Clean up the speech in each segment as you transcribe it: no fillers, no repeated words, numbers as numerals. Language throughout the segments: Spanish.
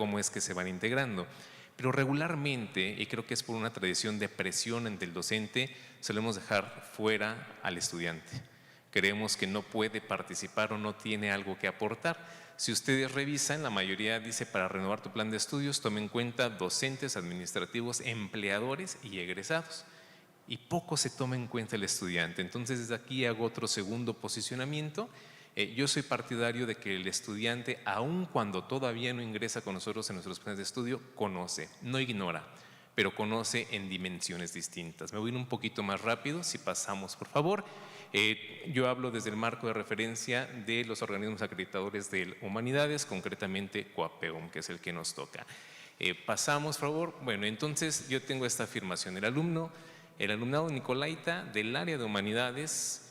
cómo es que se van integrando. Pero regularmente, y creo que es por una tradición de presión ante el docente, solemos dejar fuera al estudiante. Creemos que no puede participar o no tiene algo que aportar. Si ustedes revisan, la mayoría dice para renovar tu plan de estudios, tome en cuenta docentes, administrativos, empleadores y egresados. Y poco se toma en cuenta el estudiante. Entonces, desde aquí hago otro segundo posicionamiento. Yo soy partidario de que el estudiante, aun cuando todavía no ingresa con nosotros en nuestros planes de estudio, conoce, no ignora, pero conoce en dimensiones distintas. Me voy a ir un poquito más rápido, si pasamos, por favor. Yo hablo desde el marco de referencia de los organismos acreditadores de humanidades, concretamente COAPEUM, que es el que nos toca. Pasamos, por favor. Bueno, entonces yo tengo esta afirmación. El alumnado nicolaita del área de humanidades,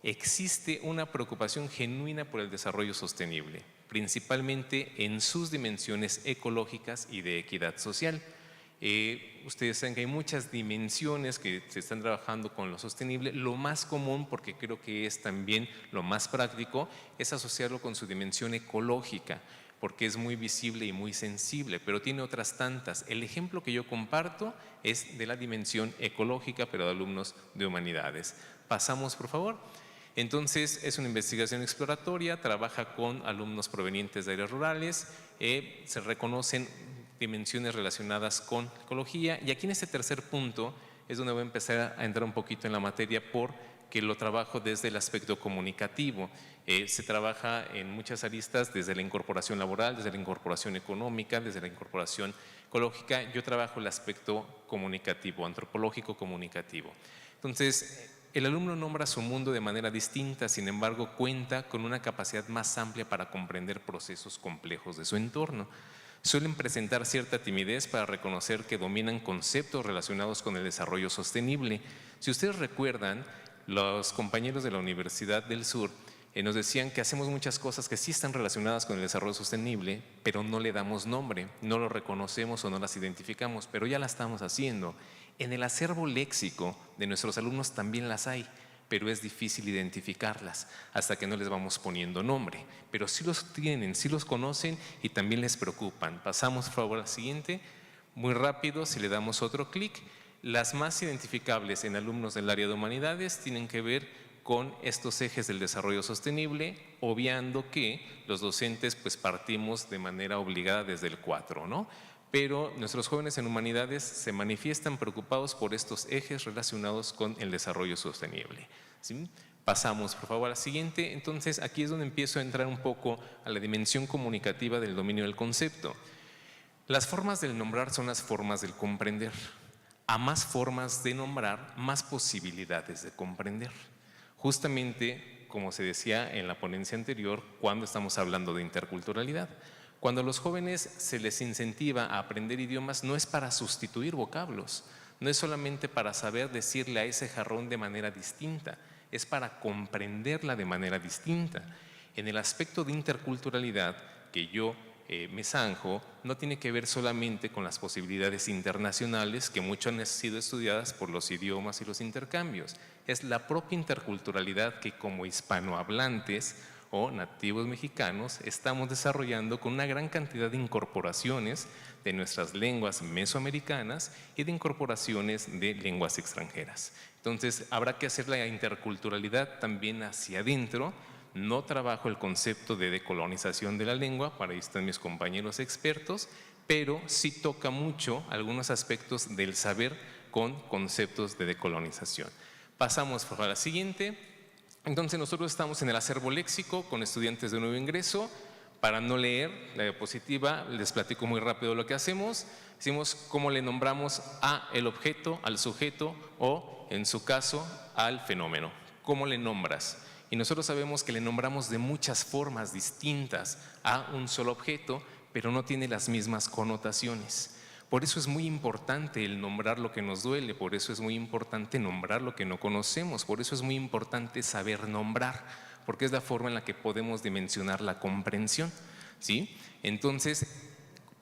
existe una preocupación genuina por el desarrollo sostenible, principalmente en sus dimensiones ecológicas y de equidad social. Ustedes saben que hay muchas dimensiones que se están trabajando con lo sostenible. Lo más común, porque creo que es también lo más práctico, es asociarlo con su dimensión ecológica, porque es muy visible y muy sensible, pero tiene otras tantas. El ejemplo que yo comparto es de la dimensión ecológica, pero de alumnos de humanidades. Pasamos, por favor. Entonces, es una investigación exploratoria, trabaja con alumnos provenientes de áreas rurales, se reconocen dimensiones relacionadas con ecología, y aquí en este tercer punto es donde voy a empezar a entrar un poquito en la materia porque lo trabajo desde el aspecto comunicativo. Se trabaja en muchas aristas, desde la incorporación laboral, desde la incorporación económica, desde la incorporación ecológica. Yo trabajo el aspecto comunicativo, antropológico comunicativo. Entonces, el alumno nombra su mundo de manera distinta, sin embargo, cuenta con una capacidad más amplia para comprender procesos complejos de su entorno. Suelen presentar cierta timidez para reconocer que dominan conceptos relacionados con el desarrollo sostenible. Si ustedes recuerdan, los compañeros de la Universidad del Sur nos decían que hacemos muchas cosas que sí están relacionadas con el desarrollo sostenible, pero no le damos nombre, no lo reconocemos o no las identificamos, pero ya las estamos haciendo. En el acervo léxico de nuestros alumnos también las hay, pero es difícil identificarlas hasta que no les vamos poniendo nombre. Pero sí los tienen, sí los conocen y también les preocupan. Pasamos, por favor, al siguiente. Muy rápido, si le damos otro clic. Las más identificables en alumnos del área de humanidades tienen que ver con estos ejes del desarrollo sostenible, obviando que los docentes pues partimos de manera obligada desde el 4, ¿no? Pero nuestros jóvenes en humanidades se manifiestan preocupados por estos ejes relacionados con el desarrollo sostenible, ¿sí? Pasamos, por favor, a la siguiente. Entonces, aquí es donde empiezo a entrar un poco a la dimensión comunicativa del dominio del concepto. Las formas del nombrar son las formas del comprender. A más formas de nombrar, más posibilidades de comprender. Justamente, como se decía en la ponencia anterior, cuando estamos hablando de interculturalidad. Cuando a los jóvenes se les incentiva a aprender idiomas, no es para sustituir vocablos, no es solamente para saber decirle a ese jarrón de manera distinta, es para comprenderla de manera distinta. En el aspecto de interculturalidad que yo me zanjo, no tiene que ver solamente con las posibilidades internacionales que mucho han sido estudiadas por los idiomas y los intercambios. Es la propia interculturalidad que como hispanohablantes o nativos mexicanos estamos desarrollando con una gran cantidad de incorporaciones de nuestras lenguas mesoamericanas y de incorporaciones de lenguas extranjeras. Entonces, habrá que hacer la interculturalidad también hacia adentro. No trabajo el concepto de decolonización de la lengua, para ahí están mis compañeros expertos, pero sí toca mucho algunos aspectos del saber con conceptos de decolonización. Pasamos a la siguiente. Entonces nosotros estamos en el acervo léxico con estudiantes de nuevo ingreso. Para no leer la diapositiva, les platico muy rápido lo que hacemos. Decimos cómo le nombramos a el objeto, al sujeto o, en su caso, al fenómeno. ¿Cómo le nombras? Y nosotros sabemos que le nombramos de muchas formas distintas a un solo objeto, pero no tiene las mismas connotaciones. Por eso es muy importante el nombrar lo que nos duele, por eso es muy importante nombrar lo que no conocemos, por eso es muy importante saber nombrar, porque es la forma en la que podemos dimensionar la comprensión, ¿sí? Entonces,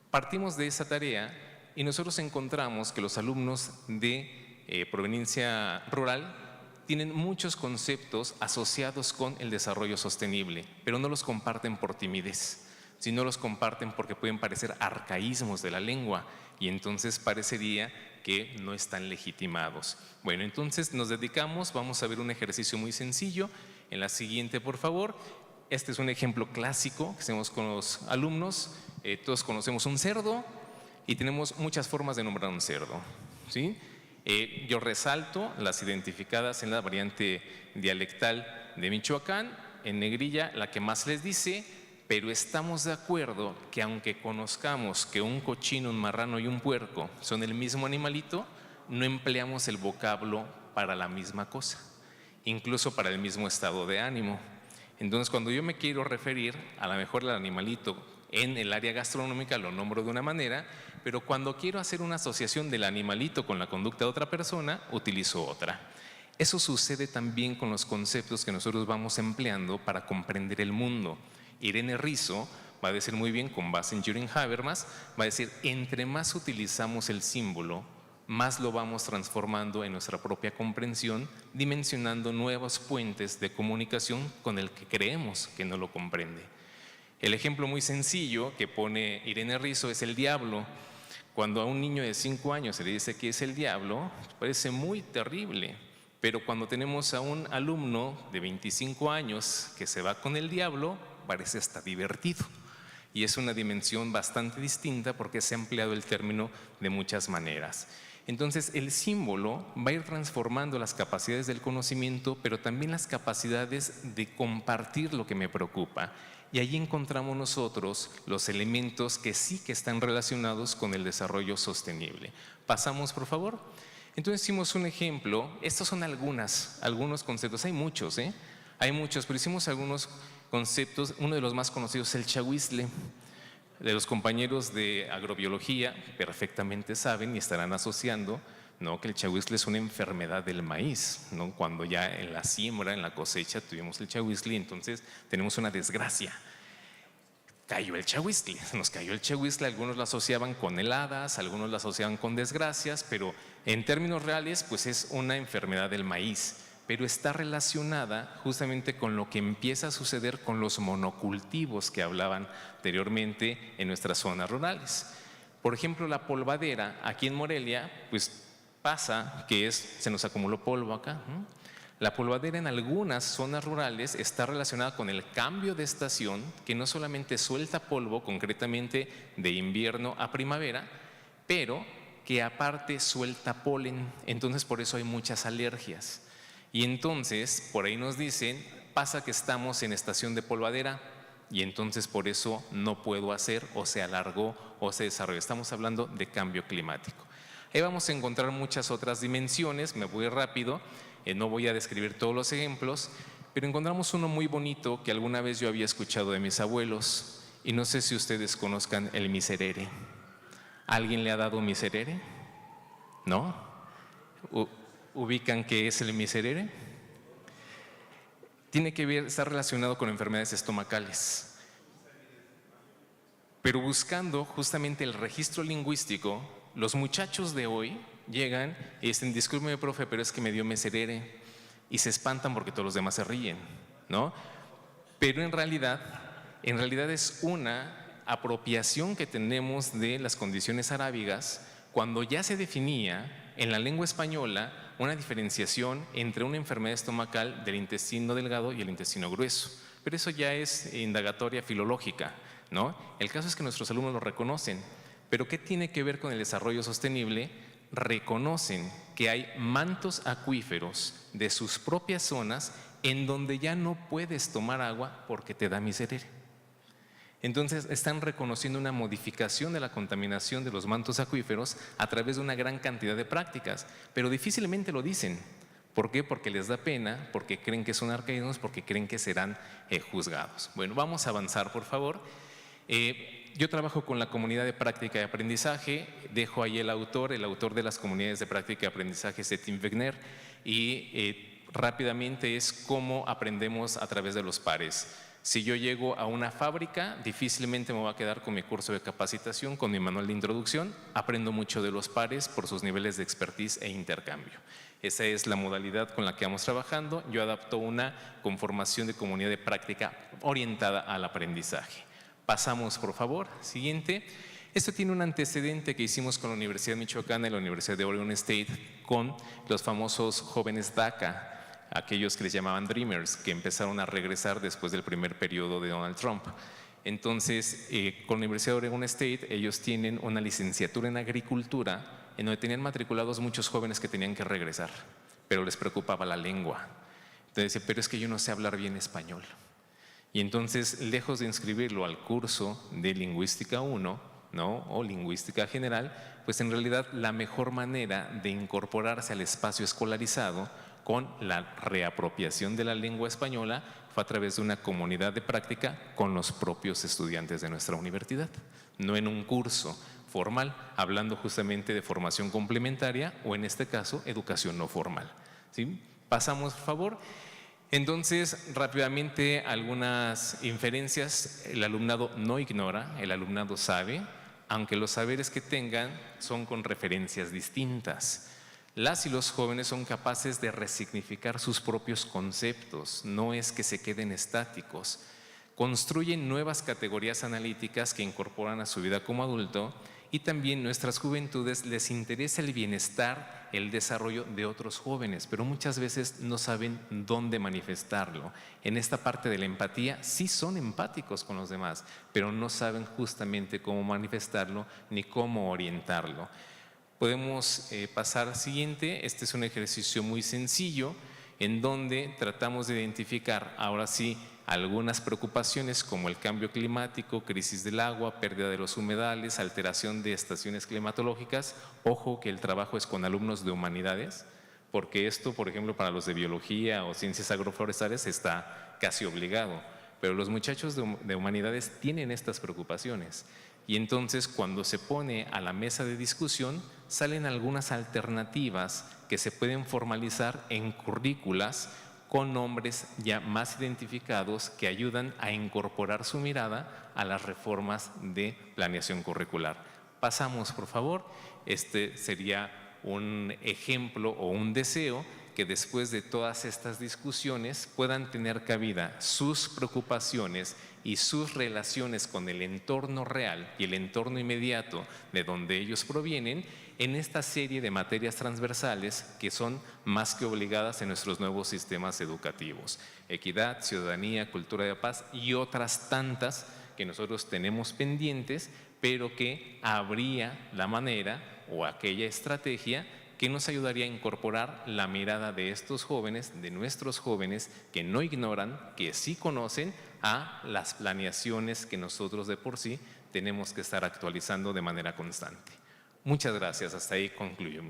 partimos de esa tarea y nosotros encontramos que los alumnos de proveniencia rural tienen muchos conceptos asociados con el desarrollo sostenible, pero no los comparten por timidez, si no los comparten porque pueden parecer arcaísmos de la lengua y entonces parecería que no están legitimados. Bueno, entonces nos dedicamos, vamos a ver un ejercicio muy sencillo. En la siguiente, por favor. Este es un ejemplo clásico que hacemos con los alumnos. Todos conocemos un cerdo y tenemos muchas formas de nombrar un cerdo, ¿sí? Yo resalto las identificadas en la variante dialectal de Michoacán, en negrilla la que más les dice, pero estamos de acuerdo que aunque conozcamos que un cochino, un marrano y un puerco son el mismo animalito, no empleamos el vocablo para la misma cosa, incluso para el mismo estado de ánimo. Entonces, cuando yo me quiero referir a lo mejor al animalito en el área gastronómica, lo nombro de una manera, pero cuando quiero hacer una asociación del animalito con la conducta de otra persona, utilizo otra. Eso sucede también con los conceptos que nosotros vamos empleando para comprender el mundo. Irene Rizzo va a decir muy bien, con base en Jürgen Habermas, va a decir, entre más utilizamos el símbolo, más lo vamos transformando en nuestra propia comprensión, dimensionando nuevos puentes de comunicación con el que creemos que no lo comprende. El ejemplo muy sencillo que pone Irene Rizzo es el diablo. Cuando a un niño de 5 años se le dice que es el diablo, parece muy terrible. Pero cuando tenemos a un alumno de 25 años que se va con el diablo, parece hasta divertido. Y es una dimensión bastante distinta porque se ha empleado el término de muchas maneras. Entonces, el símbolo va a ir transformando las capacidades del conocimiento, pero también las capacidades de compartir lo que me preocupa. Y ahí encontramos nosotros los elementos que sí que están relacionados con el desarrollo sostenible. Pasamos, por favor. Entonces hicimos un ejemplo. Estos son algunos conceptos. Hay muchos, Hay muchos, pero hicimos algunos conceptos. Uno de los más conocidos es el chahuizle. De los compañeros de agrobiología perfectamente saben y estarán asociando, ¿no?, que el chahuizle es una enfermedad del maíz, ¿no? Cuando ya en la siembra, en la cosecha tuvimos el chahuizle, entonces tenemos una desgracia. Cayó el chahuizle, nos cayó el chahuizle, algunos lo asociaban con heladas, algunos lo asociaban con desgracias, pero en términos reales pues es una enfermedad del maíz, pero está relacionada justamente con lo que empieza a suceder con los monocultivos que hablaban anteriormente en nuestras zonas rurales. Por ejemplo, la polvadera, aquí en Morelia, pues pasa que se nos acumuló polvo acá, ¿no? La polvadera en algunas zonas rurales está relacionada con el cambio de estación, que no solamente suelta polvo, concretamente de invierno a primavera, pero que aparte suelta polen, entonces por eso hay muchas alergias. Y entonces, por ahí nos dicen, pasa que estamos en estación de polvadera y entonces por eso no puedo hacer o se alargó o se desarrolló. Estamos hablando de cambio climático. Ahí vamos a encontrar muchas otras dimensiones, me voy rápido, no voy a describir todos los ejemplos, pero encontramos uno muy bonito que alguna vez yo había escuchado de mis abuelos y no sé si ustedes conozcan el miserere. ¿Alguien le ha dado miserere? ¿No? ¿Ubican qué es el miserere? Tiene que ver, está relacionado con enfermedades estomacales. Pero buscando justamente el registro lingüístico, los muchachos de hoy llegan y dicen, discúlpeme, profe, pero es que me dio miserere, y se espantan porque todos los demás se ríen, ¿no? Pero en realidad es una apropiación que tenemos de las condiciones arábigas cuando ya se definía en la lengua española una diferenciación entre una enfermedad estomacal del intestino delgado y el intestino grueso. Pero eso ya es indagatoria filológica, ¿no? El caso es que nuestros alumnos lo reconocen. Pero ¿qué tiene que ver con el desarrollo sostenible? Reconocen que hay mantos acuíferos de sus propias zonas en donde ya no puedes tomar agua porque te da miserere. Entonces están reconociendo una modificación de la contaminación de los mantos acuíferos a través de una gran cantidad de prácticas, pero difícilmente lo dicen. ¿Por qué? Porque les da pena, porque creen que son arcaísmos, porque creen que serán juzgados. Bueno, vamos a avanzar, por favor. Yo trabajo con la comunidad de práctica y aprendizaje, dejo ahí el autor de las comunidades de práctica y aprendizaje es Tim Wegner, y rápidamente es cómo aprendemos a través de los pares. Si yo llego a una fábrica, difícilmente me voy a quedar con mi curso de capacitación, con mi manual de introducción. Aprendo mucho de los pares por sus niveles de expertise e intercambio. Esa es la modalidad con la que vamos trabajando. Yo adapto una conformación de comunidad de práctica orientada al aprendizaje. Pasamos, por favor. Siguiente. Esto tiene un antecedente que hicimos con la Universidad Michoacana y la Universidad de Oregon State con los famosos jóvenes DACA, aquellos que les llamaban Dreamers, que empezaron a regresar después del primer periodo de Donald Trump. Entonces, con la Universidad de Oregon State, ellos tienen una licenciatura en agricultura en donde tenían matriculados muchos jóvenes que tenían que regresar, pero les preocupaba la lengua. Entonces, pero es que yo no sé hablar bien español. Y entonces, lejos de inscribirlo al curso de Lingüística 1, ¿no?, o Lingüística General, pues en realidad la mejor manera de incorporarse al espacio escolarizado con la reapropiación de la lengua española fue a través de una comunidad de práctica con los propios estudiantes de nuestra universidad, no en un curso formal, hablando justamente de formación complementaria o en este caso, educación no formal. ¿Sí? Pasamos, por favor. Entonces, rápidamente, algunas inferencias. El alumnado no ignora, el alumnado sabe, aunque los saberes que tengan son con referencias distintas. Las y los jóvenes son capaces de resignificar sus propios conceptos, no es que se queden estáticos. Construyen nuevas categorías analíticas que incorporan a su vida como adulto y también nuestras juventudes les interesa el bienestar, el desarrollo de otros jóvenes, pero muchas veces no saben dónde manifestarlo. En esta parte de la empatía sí son empáticos con los demás, pero no saben justamente cómo manifestarlo ni cómo orientarlo. Podemos pasar al siguiente. Este es un ejercicio muy sencillo en donde tratamos de identificar, ahora sí, algunas preocupaciones como el cambio climático, crisis del agua, pérdida de los humedales, alteración de estaciones climatológicas. Ojo que el trabajo es con alumnos de humanidades, porque esto, por ejemplo, para los de biología o ciencias agroforestales está casi obligado, pero los muchachos de humanidades tienen estas preocupaciones. Y entonces, cuando se pone a la mesa de discusión, salen algunas alternativas que se pueden formalizar en currículas con nombres ya más identificados que ayudan a incorporar su mirada a las reformas de planeación curricular. Pasamos, por favor. Este sería un ejemplo o un deseo que después de todas estas discusiones puedan tener cabida sus preocupaciones y sus relaciones con el entorno real y el entorno inmediato de donde ellos provienen en esta serie de materias transversales que son más que obligadas en nuestros nuevos sistemas educativos. Equidad, ciudadanía, cultura de paz y otras tantas que nosotros tenemos pendientes, pero que habría la manera o aquella estrategia que nos ayudaría a incorporar la mirada de estos jóvenes, de nuestros jóvenes que no ignoran, que sí conocen, a las planeaciones que nosotros de por sí tenemos que estar actualizando de manera constante. Muchas gracias. Hasta ahí concluyo.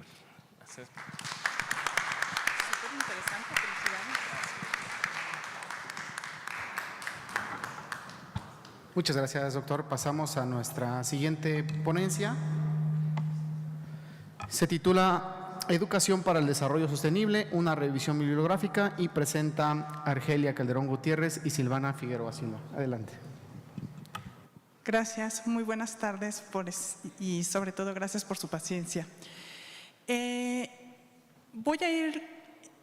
Gracias. Súper interesante, felicidades. Muchas gracias, doctor. Pasamos a nuestra siguiente ponencia. Se titula Educación para el Desarrollo Sostenible, una revisión bibliográfica, y presenta a Argelia Calderón Gutiérrez y Silvana Figueroa Silva. Adelante. Gracias, muy buenas tardes y sobre todo gracias por su paciencia. Voy a ir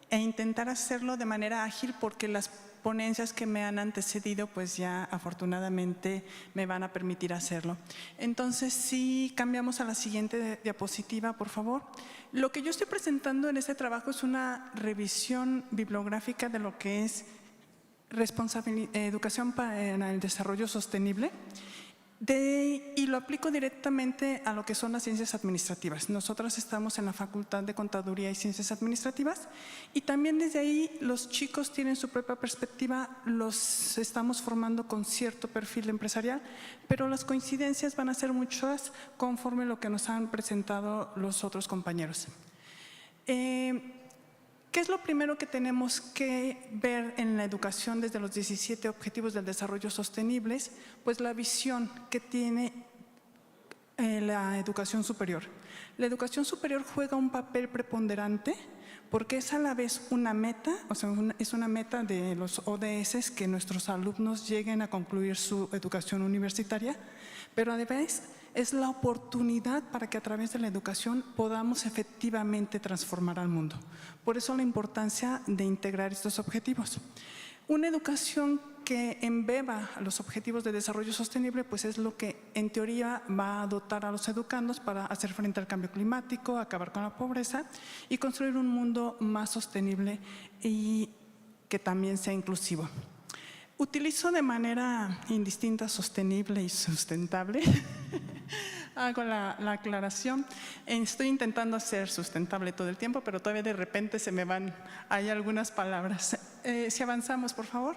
e intentar hacerlo de manera ágil porque las ponencias que me han antecedido pues ya afortunadamente me van a permitir hacerlo. Entonces, si cambiamos a la siguiente diapositiva, por favor. Lo que yo estoy presentando en este trabajo es una revisión bibliográfica de lo que es educación para el desarrollo sostenible. Y lo aplico directamente a lo que son las ciencias administrativas. Nosotros estamos en la Facultad de Contaduría y Ciencias Administrativas y también desde ahí los chicos tienen su propia perspectiva, los estamos formando con cierto perfil empresarial, pero las coincidencias van a ser muchas conforme lo que nos han presentado los otros compañeros. ¿Qué es lo primero que tenemos que ver en la educación desde los 17 Objetivos del Desarrollo Sostenibles? Pues la visión que tiene la educación superior. La educación superior juega un papel preponderante porque es a la vez una meta, o sea, es una meta de los ODS que nuestros alumnos lleguen a concluir su educación universitaria, pero además es la oportunidad para que a través de la educación podamos efectivamente transformar al mundo. Por eso la importancia de integrar estos objetivos. Una educación que embeba los objetivos de desarrollo sostenible, pues es lo que en teoría va a dotar a los educandos para hacer frente al cambio climático, acabar con la pobreza y construir un mundo más sostenible y que también sea inclusivo. Utilizo de manera indistinta sostenible y sustentable. Hago la aclaración. Estoy intentando ser sustentable todo el tiempo, pero todavía de repente se me van ahí algunas palabras. Si avanzamos, por favor.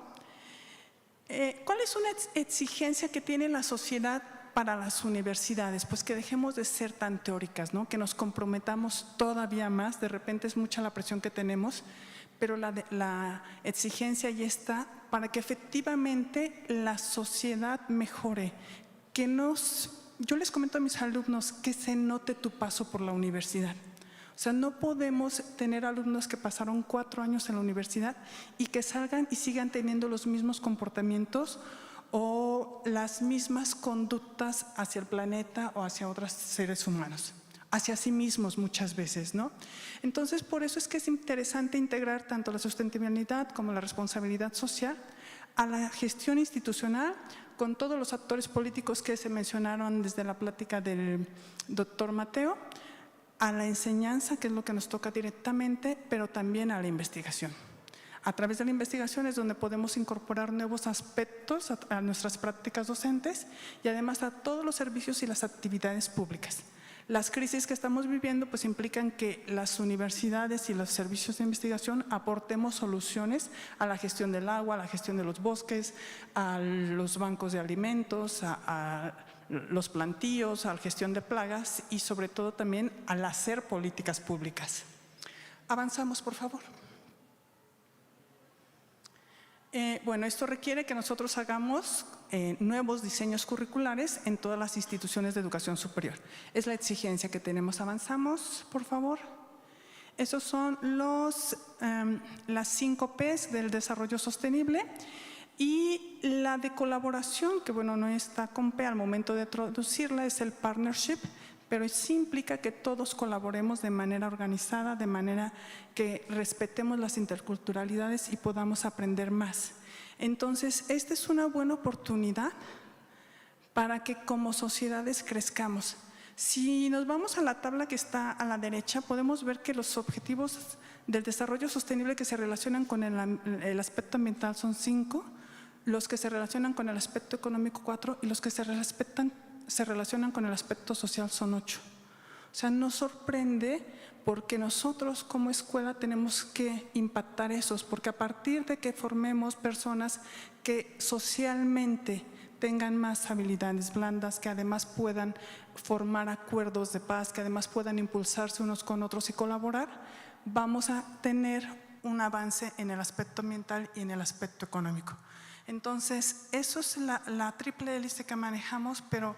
¿Cuál es una exigencia que tiene la sociedad para las universidades? Pues que dejemos de ser tan teóricas, ¿no? Que nos comprometamos todavía más. De repente es mucha la presión que tenemos, pero la exigencia ya está para que efectivamente la sociedad mejore. Yo les comento a mis alumnos que se note tu paso por la universidad. O sea, no podemos tener alumnos que pasaron 4 años en la universidad y que salgan y sigan teniendo los mismos comportamientos o las mismas conductas hacia el planeta o hacia otros seres humanos, hacia sí mismos muchas veces, ¿no? Entonces, por eso es que es interesante integrar tanto la sustentabilidad como la responsabilidad social a la gestión institucional con todos los actores políticos que se mencionaron desde la plática del doctor Mateo, a la enseñanza, que es lo que nos toca directamente, pero también a la investigación. A través de la investigación es donde podemos incorporar nuevos aspectos a nuestras prácticas docentes y además a todos los servicios y las actividades públicas. Las crisis que estamos viviendo pues implican que las universidades y los servicios de investigación aportemos soluciones a la gestión del agua, a la gestión de los bosques, a los bancos de alimentos, a los plantíos, a la gestión de plagas y sobre todo también al hacer políticas públicas. Avanzamos, por favor. Bueno, esto requiere que nosotros hagamos nuevos diseños curriculares en todas las instituciones de educación superior. Es la exigencia que tenemos. Avanzamos, por favor. Esos son las 5 P's del desarrollo sostenible y la de colaboración, que bueno, no está con P al momento de traducirla, es el partnership, pero sí implica que todos colaboremos de manera organizada, de manera que respetemos las interculturalidades y podamos aprender más. Entonces, esta es una buena oportunidad para que como sociedades crezcamos. Si nos vamos a la tabla que está a la derecha, podemos ver que los objetivos del desarrollo sostenible que se relacionan con el aspecto ambiental son 5, los que se relacionan con el aspecto económico 4 y los que se relacionan con el aspecto social son 8. O sea, nos sorprende porque nosotros como escuela tenemos que impactar esos, porque a partir de que formemos personas que socialmente tengan más habilidades blandas, que además puedan formar acuerdos de paz, que además puedan impulsarse unos con otros y colaborar, vamos a tener un avance en el aspecto ambiental y en el aspecto económico. Entonces, eso es la triple hélice que manejamos, pero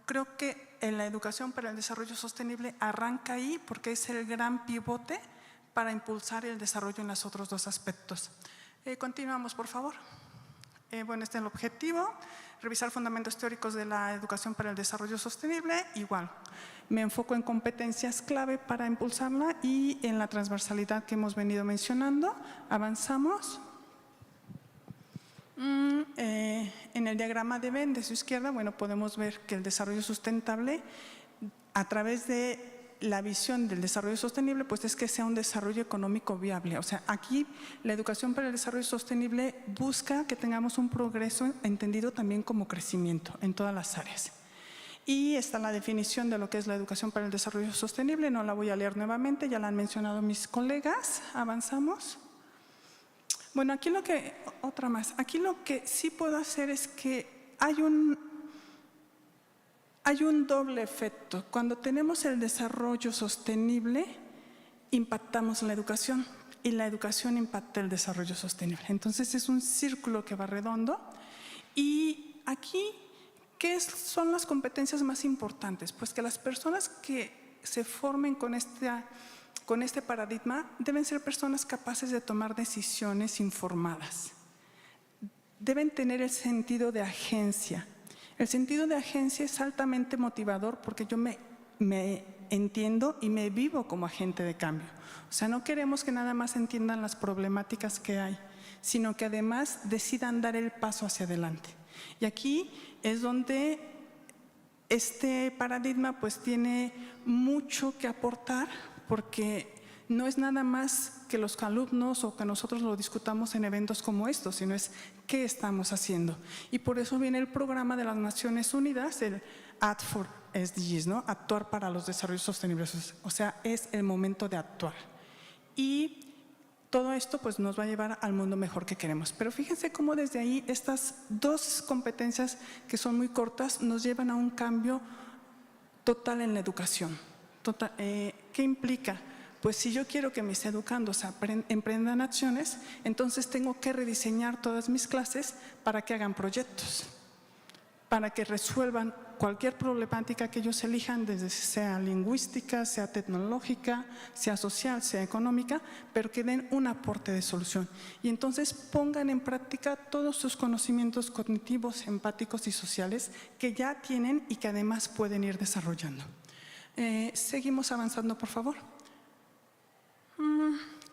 creo que en la educación para el desarrollo sostenible arranca ahí porque es el gran pivote para impulsar el desarrollo en los otros 2 aspectos. Continuamos, por favor. Bueno, este es el objetivo, revisar fundamentos teóricos de la educación para el desarrollo sostenible. Igual, me enfoco en competencias clave para impulsarla y en la transversalidad que hemos venido mencionando. Avanzamos. En el diagrama de Venn de su izquierda, bueno, podemos ver que el desarrollo sustentable a través de la visión del desarrollo sostenible pues es que sea un desarrollo económico viable. O sea, aquí la educación para el desarrollo sostenible busca que tengamos un progreso entendido también como crecimiento en todas las áreas. Y está la definición de lo que es la educación para el desarrollo sostenible, no la voy a leer nuevamente, ya la han mencionado mis colegas. Avanzamos. Bueno, aquí aquí lo que sí puedo hacer es que hay un doble efecto. Cuando tenemos el desarrollo sostenible, impactamos la educación y la educación impacta el desarrollo sostenible. Entonces es un círculo que va redondo. Y aquí, ¿qué son las competencias más importantes? Pues que las personas que se formen con este paradigma deben ser personas capaces de tomar decisiones informadas. Deben tener el sentido de agencia. El sentido de agencia es altamente motivador porque yo me entiendo y me vivo como agente de cambio. O sea, no queremos que nada más entiendan las problemáticas que hay, sino que además decidan dar el paso hacia adelante. Y aquí es donde este paradigma pues tiene mucho que aportar, porque no es nada más que los alumnos o que nosotros lo discutamos en eventos como estos, sino es qué estamos haciendo. Y por eso viene el programa de las Naciones Unidas, el Act for SDGs, ¿no? Actuar para los desarrollos sostenibles. O sea, es el momento de actuar. Y todo esto pues nos va a llevar al mundo mejor que queremos. Pero fíjense cómo desde ahí estas dos competencias que son muy cortas nos llevan a un cambio total en la educación. ¿Qué implica? Pues si yo quiero que mis educandos emprendan acciones, entonces tengo que rediseñar todas mis clases para que hagan proyectos, para que resuelvan cualquier problemática que ellos elijan, desde sea lingüística, sea tecnológica, sea social, sea económica, pero que den un aporte de solución. Y entonces pongan en práctica todos sus conocimientos cognitivos, empáticos y sociales que ya tienen y que además pueden ir desarrollando. Seguimos avanzando, por favor.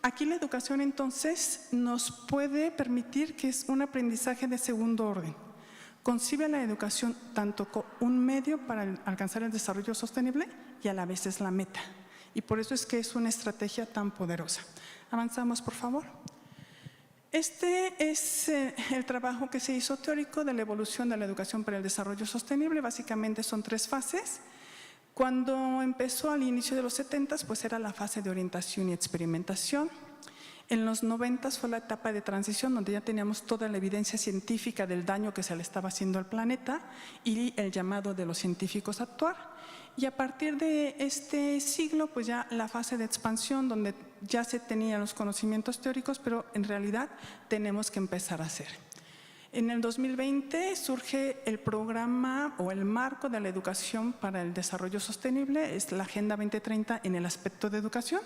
Aquí la educación entonces nos puede permitir que es un aprendizaje de segundo orden. Concibe la educación tanto como un medio para alcanzar el desarrollo sostenible y a la vez es la meta. Y por eso es que es una estrategia tan poderosa. Avanzamos, por favor. Este es el trabajo que se hizo teórico de la evolución de la educación para el desarrollo sostenible. Básicamente son 3 fases. Cuando empezó al inicio de los 70s, pues era la fase de orientación y experimentación. En los 90s fue la etapa de transición, donde ya teníamos toda la evidencia científica del daño que se le estaba haciendo al planeta y el llamado de los científicos a actuar. Y a partir de este siglo, pues ya la fase de expansión, donde ya se tenían los conocimientos teóricos, pero en realidad tenemos que empezar a hacer. En el 2020 surge el programa o el marco de la educación para el desarrollo sostenible, es la Agenda 2030 en el aspecto de educación,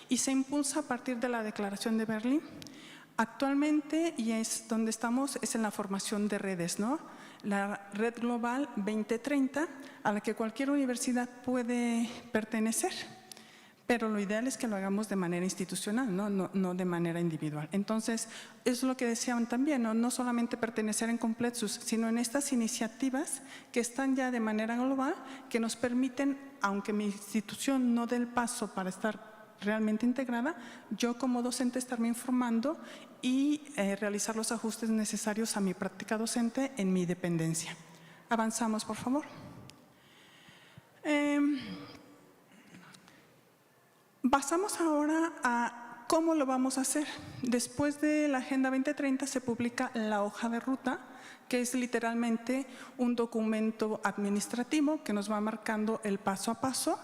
y se impulsa a partir de la Declaración de Berlín. Actualmente, y es donde estamos, es en la formación de redes, ¿no? La Red Global 2030, a la que cualquier universidad puede pertenecer. Pero lo ideal es que lo hagamos de manera institucional, no de manera individual. Entonces, es lo que decían también, no solamente pertenecer en Complexus, sino en estas iniciativas que están ya de manera global, que nos permiten, aunque mi institución no dé el paso para estar realmente integrada, yo como docente estarme informando y realizar los ajustes necesarios a mi práctica docente en mi dependencia. Avanzamos, por favor. Pasamos ahora a cómo lo vamos a hacer. Después de la Agenda 2030 se publica la hoja de ruta, que es literalmente un documento administrativo que nos va marcando el paso a paso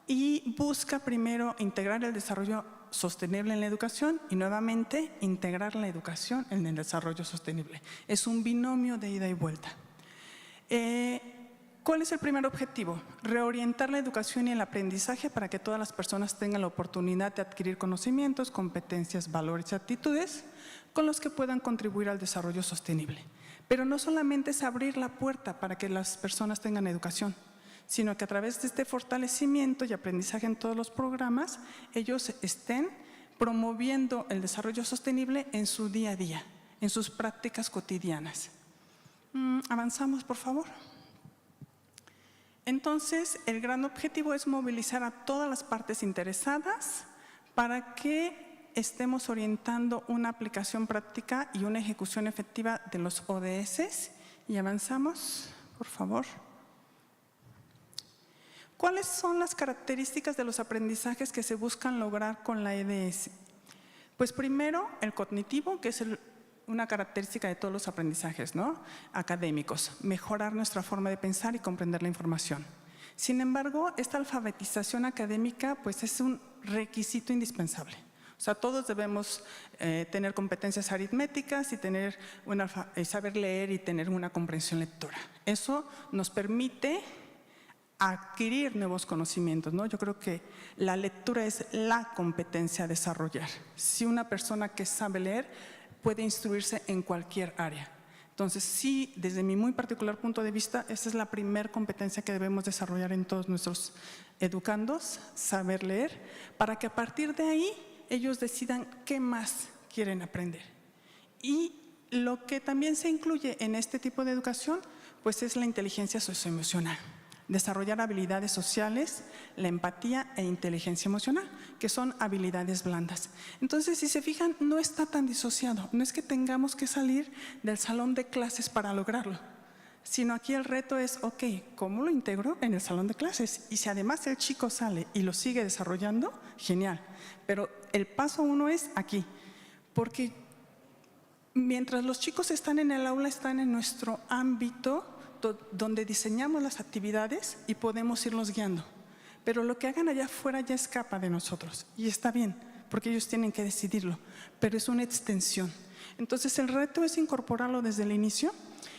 y busca primero integrar el desarrollo sostenible en la educación y nuevamente integrar la educación en el desarrollo sostenible. Es un binomio de ida y vuelta. ¿Cuál es el primer objetivo? Reorientar la educación y el aprendizaje para que todas las personas tengan la oportunidad de adquirir conocimientos, competencias, valores y actitudes con los que puedan contribuir al desarrollo sostenible. Pero no solamente es abrir la puerta para que las personas tengan educación, sino que a través de este fortalecimiento y aprendizaje en todos los programas, ellos estén promoviendo el desarrollo sostenible en su día a día, en sus prácticas cotidianas. Avanzamos, por favor. Entonces, el gran objetivo es movilizar a todas las partes interesadas para que estemos orientando una aplicación práctica y una ejecución efectiva de los ODS. Y avanzamos, por favor. ¿Cuáles son las características de los aprendizajes que se buscan lograr con la EDS? Pues primero, el cognitivo, que es una característica de todos los aprendizajes, ¿no? Académicos, mejorar nuestra forma de pensar y comprender la información. Sin embargo, esta alfabetización académica pues es un requisito indispensable. O sea, todos debemos tener competencias aritméticas y saber leer y tener una comprensión lectora. Eso nos permite adquirir nuevos conocimientos, ¿no? Yo creo que la lectura es la competencia a desarrollar. Si una persona que sabe leer puede instruirse en cualquier área. Entonces, sí, desde mi muy particular punto de vista, esa es la primera competencia que debemos desarrollar en todos nuestros educandos, saber leer, para que a partir de ahí ellos decidan qué más quieren aprender. Y lo que también se incluye en este tipo de educación, pues es la inteligencia socioemocional. Desarrollar habilidades sociales, la empatía e inteligencia emocional, que son habilidades blandas. Entonces, si se fijan, no está tan disociado. No es que tengamos que salir del salón de clases para lograrlo, sino aquí el reto es, ok, ¿cómo lo integro en el salón de clases? Y si además el chico sale y lo sigue desarrollando, genial. Pero el paso 1 es aquí, porque mientras los chicos están en el aula, están en nuestro ámbito donde diseñamos las actividades y podemos irlos guiando. Pero lo que hagan allá afuera ya escapa de nosotros y está bien, porque ellos tienen que decidirlo, pero es una extensión. Entonces el reto es incorporarlo desde el inicio.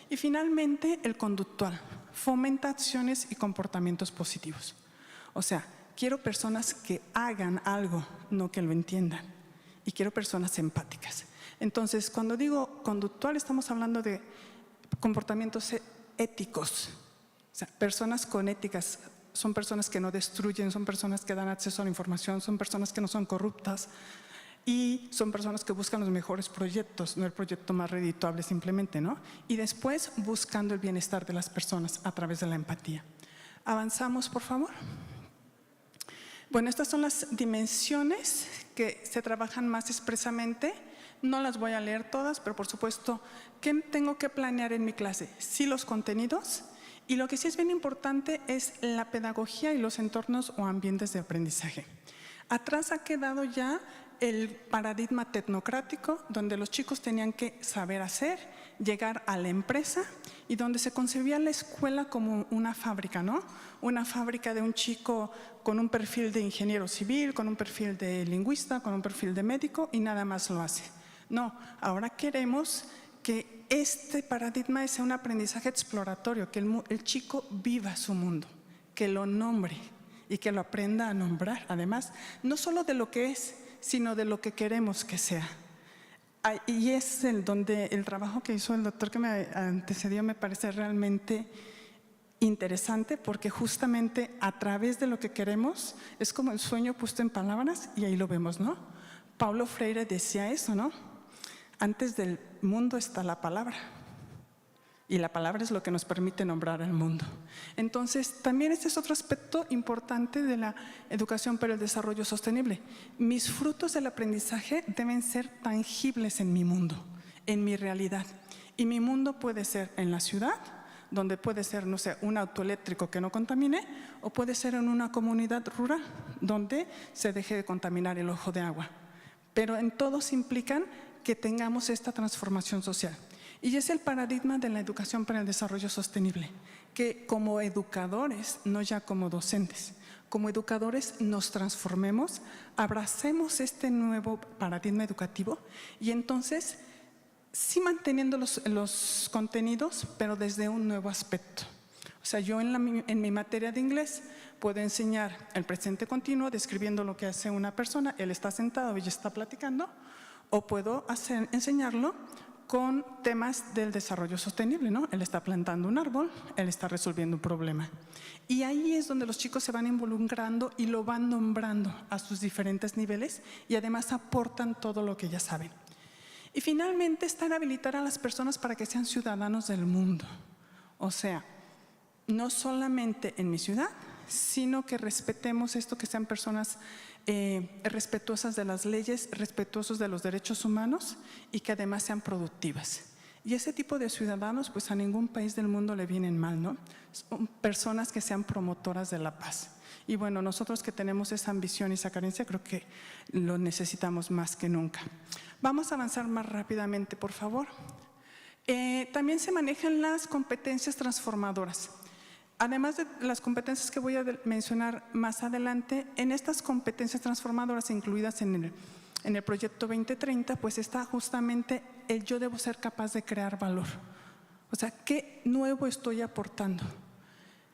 Y finalmente el conductual, fomenta acciones y comportamientos positivos. O sea, quiero personas que hagan algo, no que lo entiendan. Y quiero personas empáticas. Entonces, cuando digo conductual, estamos hablando de comportamientos éticos. O sea, personas con éticas son personas que no destruyen, son personas que dan acceso a la información, son personas que no son corruptas y son personas que buscan los mejores proyectos, no el proyecto más redituable simplemente, ¿no? Y después buscando el bienestar de las personas a través de la empatía. Avanzamos, por favor. Bueno, estas son las dimensiones que se trabajan más expresamente. No las voy a leer todas, pero por supuesto, ¿qué tengo que planear en mi clase? Sí, los contenidos, y lo que sí es bien importante es la pedagogía y los entornos o ambientes de aprendizaje. Atrás ha quedado ya el paradigma tecnocrático, donde los chicos tenían que saber hacer, llegar a la empresa y donde se concebía la escuela como una fábrica, ¿no? Una fábrica de un chico con un perfil de ingeniero civil, con un perfil de lingüista, con un perfil de médico y nada más lo hace. No, ahora queremos que este paradigma sea un aprendizaje exploratorio, que el chico viva su mundo, que lo nombre y que lo aprenda a nombrar, además, no solo de lo que es, sino de lo que queremos que sea. Y es donde el trabajo que hizo el doctor que me antecedió me parece realmente interesante, porque justamente a través de lo que queremos es como el sueño puesto en palabras y ahí lo vemos, ¿no? Paulo Freire decía eso, ¿no? Antes del mundo está la palabra. Y la palabra es lo que nos permite nombrar al mundo. Entonces, también este es otro aspecto importante de la educación para el desarrollo sostenible. Mis frutos del aprendizaje deben ser tangibles en mi mundo, en mi realidad. Y mi mundo puede ser en la ciudad, donde puede ser, no sé, un auto eléctrico que no contamine, o puede ser en una comunidad rural, donde se deje de contaminar el ojo de agua. Pero en todos implican que tengamos esta transformación social. Y es el paradigma de la educación para el desarrollo sostenible, que como educadores, no ya como docentes, como educadores nos transformemos, abracemos este nuevo paradigma educativo y entonces sí manteniendo los contenidos, pero desde un nuevo aspecto. O sea, yo en mi materia de inglés puedo enseñar el presente continuo describiendo lo que hace una persona, él está sentado y está platicando, o puedo enseñarlo con temas del desarrollo sostenible, ¿no? Él está plantando un árbol, él está resolviendo un problema. Y ahí es donde los chicos se van involucrando y lo van nombrando a sus diferentes niveles y además aportan todo lo que ya saben. Y finalmente está en habilitar a las personas para que sean ciudadanos del mundo. O sea, no solamente en mi ciudad, sino que respetemos esto, que sean personas respetuosas de las leyes, respetuosos de los derechos humanos y que además sean productivas. Y ese tipo de ciudadanos, pues a ningún país del mundo le vienen mal, ¿no? Son personas que sean promotoras de la paz. Y bueno, nosotros que tenemos esa ambición y esa carencia, creo que lo necesitamos más que nunca. Vamos a avanzar más rápidamente, por favor. También se manejan las competencias transformadoras. Además de las competencias que voy a mencionar más adelante, en estas competencias transformadoras incluidas en el proyecto 2030, pues está justamente el yo debo ser capaz de crear valor. O sea, ¿qué nuevo estoy aportando?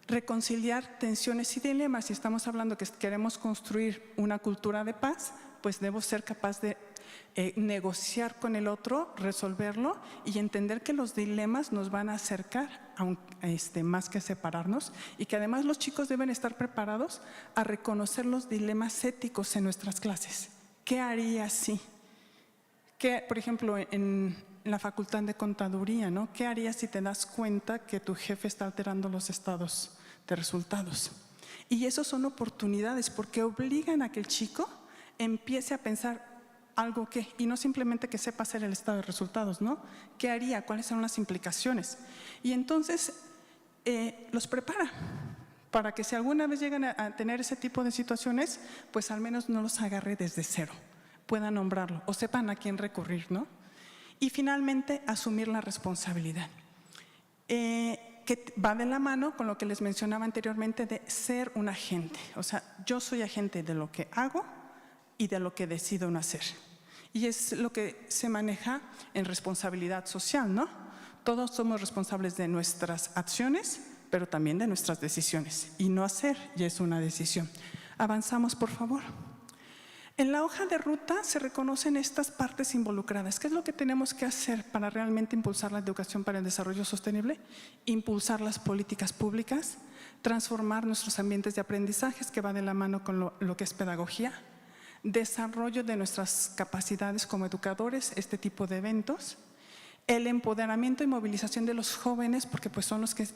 Reconciliar tensiones y dilemas. Si estamos hablando que queremos construir una cultura de paz, pues debo ser capaz de negociar con el otro, resolverlo y entender que los dilemas nos van a acercar más que separarnos, y que además los chicos deben estar preparados a reconocer los dilemas éticos en nuestras clases. ¿Qué haría si? Que, por ejemplo, en la facultad de contaduría, ¿no? ¿Qué harías si te das cuenta que tu jefe está alterando los estados de resultados? Y eso son oportunidades porque obligan a que el chico empiece a pensar algo que, y no simplemente que sepa hacer el estado de resultados, ¿no? ¿Qué haría? ¿Cuáles son las implicaciones? Y entonces los prepara para que si alguna vez llegan a tener ese tipo de situaciones, pues al menos no los agarre desde cero, puedan nombrarlo o sepan a quién recurrir, ¿no? Y finalmente, asumir la responsabilidad, que va de la mano con lo que les mencionaba anteriormente de ser un agente. O sea, yo soy agente de lo que hago y de lo que decido no hacer. Y es lo que se maneja en responsabilidad social, ¿no? Todos somos responsables de nuestras acciones, pero también de nuestras decisiones. Y no hacer ya es una decisión. Avanzamos, por favor. En la hoja de ruta se reconocen estas partes involucradas. ¿Qué es lo que tenemos que hacer para realmente impulsar la educación para el desarrollo sostenible? Impulsar las políticas públicas, transformar nuestros ambientes de aprendizajes, que va de la mano con lo que es pedagogía, desarrollo de nuestras capacidades como educadores, este tipo de eventos, el empoderamiento y movilización de los jóvenes, porque pues son los que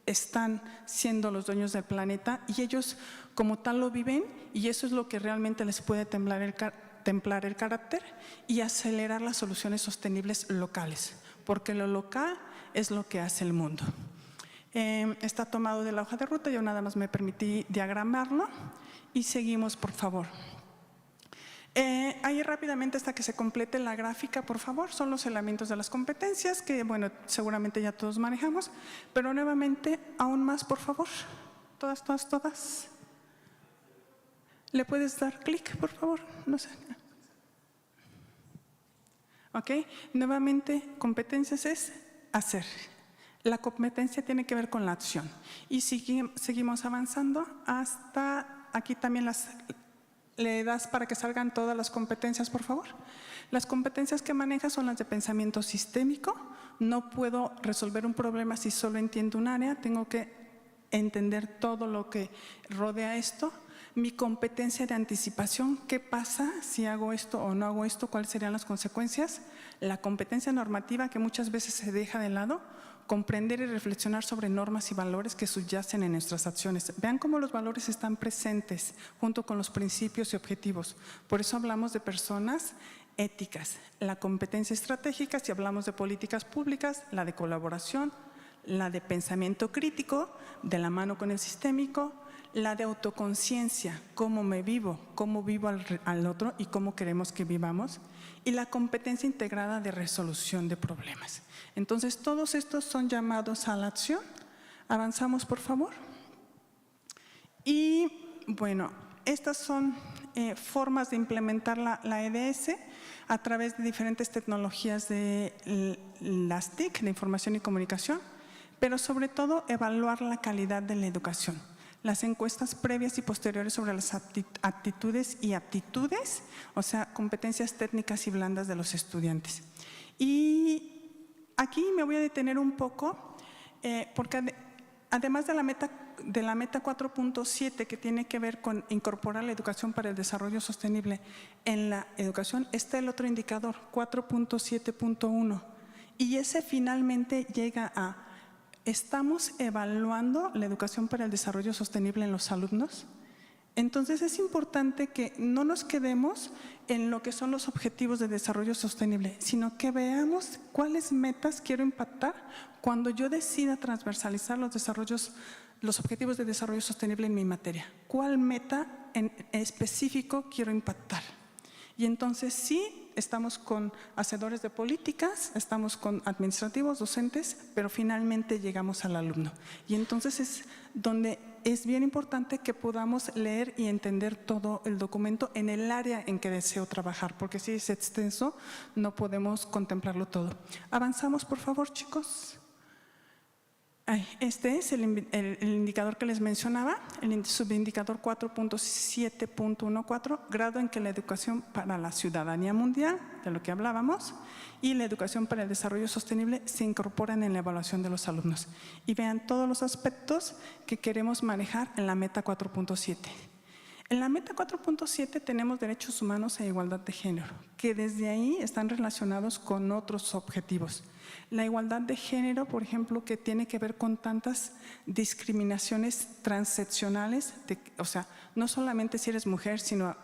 están siendo los dueños del planeta y ellos como tal lo viven, y eso es lo que realmente les puede templar el carácter y acelerar las soluciones sostenibles locales, porque lo local es lo que hace el mundo. Está tomado de la hoja de ruta, yo nada más me permití diagramarlo y seguimos, por favor. Ahí rápidamente, hasta que se complete la gráfica, por favor, son los elementos de las competencias que, bueno, seguramente ya todos manejamos, pero nuevamente, aún más, por favor, todas. ¿Le puedes dar clic, por favor? No sé. Ok, nuevamente, competencias es hacer. La competencia tiene que ver con la acción. Y seguimos avanzando hasta aquí también ¿Le das para que salgan todas las competencias, por favor? Las competencias que maneja son las de pensamiento sistémico. No puedo resolver un problema si solo entiendo un área, tengo que entender todo lo que rodea esto. Mi competencia de anticipación, ¿qué pasa si hago esto o no hago esto? ¿Cuáles serían las consecuencias? La competencia normativa, que muchas veces se deja de lado. Comprender y reflexionar sobre normas y valores que subyacen en nuestras acciones. Vean cómo los valores están presentes junto con los principios y objetivos. Por eso hablamos de personas éticas. La competencia estratégica, si hablamos de políticas públicas, la de colaboración, la de pensamiento crítico, de la mano con el sistémico, la de autoconciencia, cómo me vivo, cómo vivo al otro y cómo queremos que vivamos, y la competencia integrada de resolución de problemas. Entonces, todos estos son llamados a la acción. Avanzamos, por favor. Y bueno, estas son formas de implementar la EDS a través de diferentes tecnologías de las TIC, de información y comunicación, pero sobre todo evaluar la calidad de la educación. Las encuestas previas y posteriores sobre las actitudes y aptitudes, o sea, competencias técnicas y blandas de los estudiantes. Y aquí me voy a detener un poco, porque además de la meta 4.7, que tiene que ver con incorporar la educación para el desarrollo sostenible en la educación, está el otro indicador, 4.7.1, y ese finalmente llega a: ¿estamos evaluando la educación para el desarrollo sostenible en los alumnos? Entonces es importante que no nos quedemos en lo que son los objetivos de desarrollo sostenible, sino que veamos cuáles metas quiero impactar cuando yo decida transversalizar los objetivos de desarrollo sostenible en mi materia. ¿Cuál meta en específico quiero impactar? Y entonces sí, estamos con hacedores de políticas, estamos con administrativos, docentes, pero finalmente llegamos al alumno. Y entonces es donde es bien importante que podamos leer y entender todo el documento en el área en que deseo trabajar, porque si es extenso, no podemos contemplarlo todo. Avanzamos, por favor, chicos. Este es el indicador que les mencionaba, el subindicador 4.7.14, grado en que la educación para la ciudadanía mundial, de lo que hablábamos, y la educación para el desarrollo sostenible se incorporan en la evaluación de los alumnos. Y vean todos los aspectos que queremos manejar en la meta 4.7. En la meta 4.7 tenemos derechos humanos e igualdad de género, que desde ahí están relacionados con otros objetivos. La igualdad de género, por ejemplo, que tiene que ver con tantas discriminaciones transeccionales, o sea, no solamente si eres mujer, sino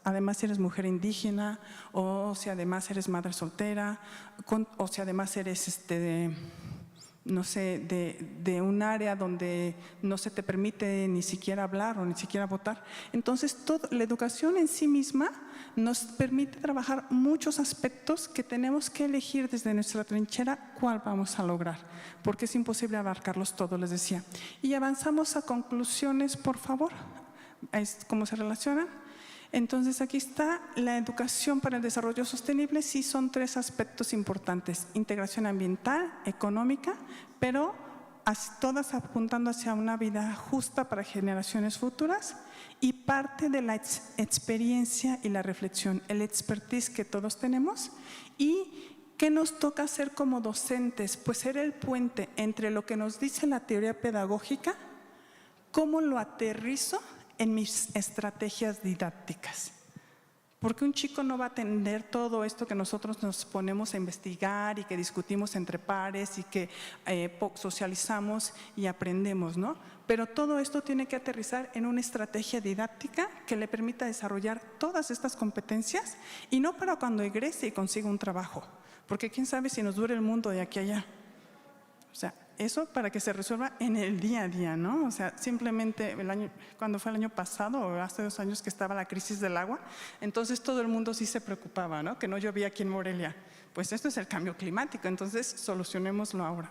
además si eres mujer indígena, o si además eres madre soltera, o si además eres no sé, de un área donde no se te permite ni siquiera hablar o ni siquiera votar. Entonces, la educación en sí misma nos permite trabajar muchos aspectos que tenemos que elegir desde nuestra trinchera cuál vamos a lograr, porque es imposible abarcarlos todos, les decía. Y avanzamos a conclusiones, por favor. ¿Cómo se relacionan? Entonces, aquí está la educación para el desarrollo sostenible. Sí, son 3 aspectos importantes: integración ambiental, económica, pero todas apuntando hacia una vida justa para generaciones futuras, y parte de la experiencia y la reflexión, el expertise que todos tenemos. ¿Y qué nos toca hacer como docentes? Pues ser el puente entre lo que nos dice la teoría pedagógica, cómo lo aterrizo en mis estrategias didácticas. Porque un chico no va a atender todo esto que nosotros nos ponemos a investigar y que discutimos entre pares y que socializamos y aprendemos, ¿no? Pero todo esto tiene que aterrizar en una estrategia didáctica que le permita desarrollar todas estas competencias, y no para cuando egrese y consiga un trabajo, porque quién sabe si nos dure el mundo de aquí a allá. O sea, eso para que se resuelva en el día a día, ¿no? O sea, simplemente cuando fue el año pasado o hace 2 años que estaba la crisis del agua, entonces todo el mundo sí se preocupaba, ¿no? Que no llovía aquí en Morelia. Pues esto es el cambio climático, entonces solucionémoslo ahora.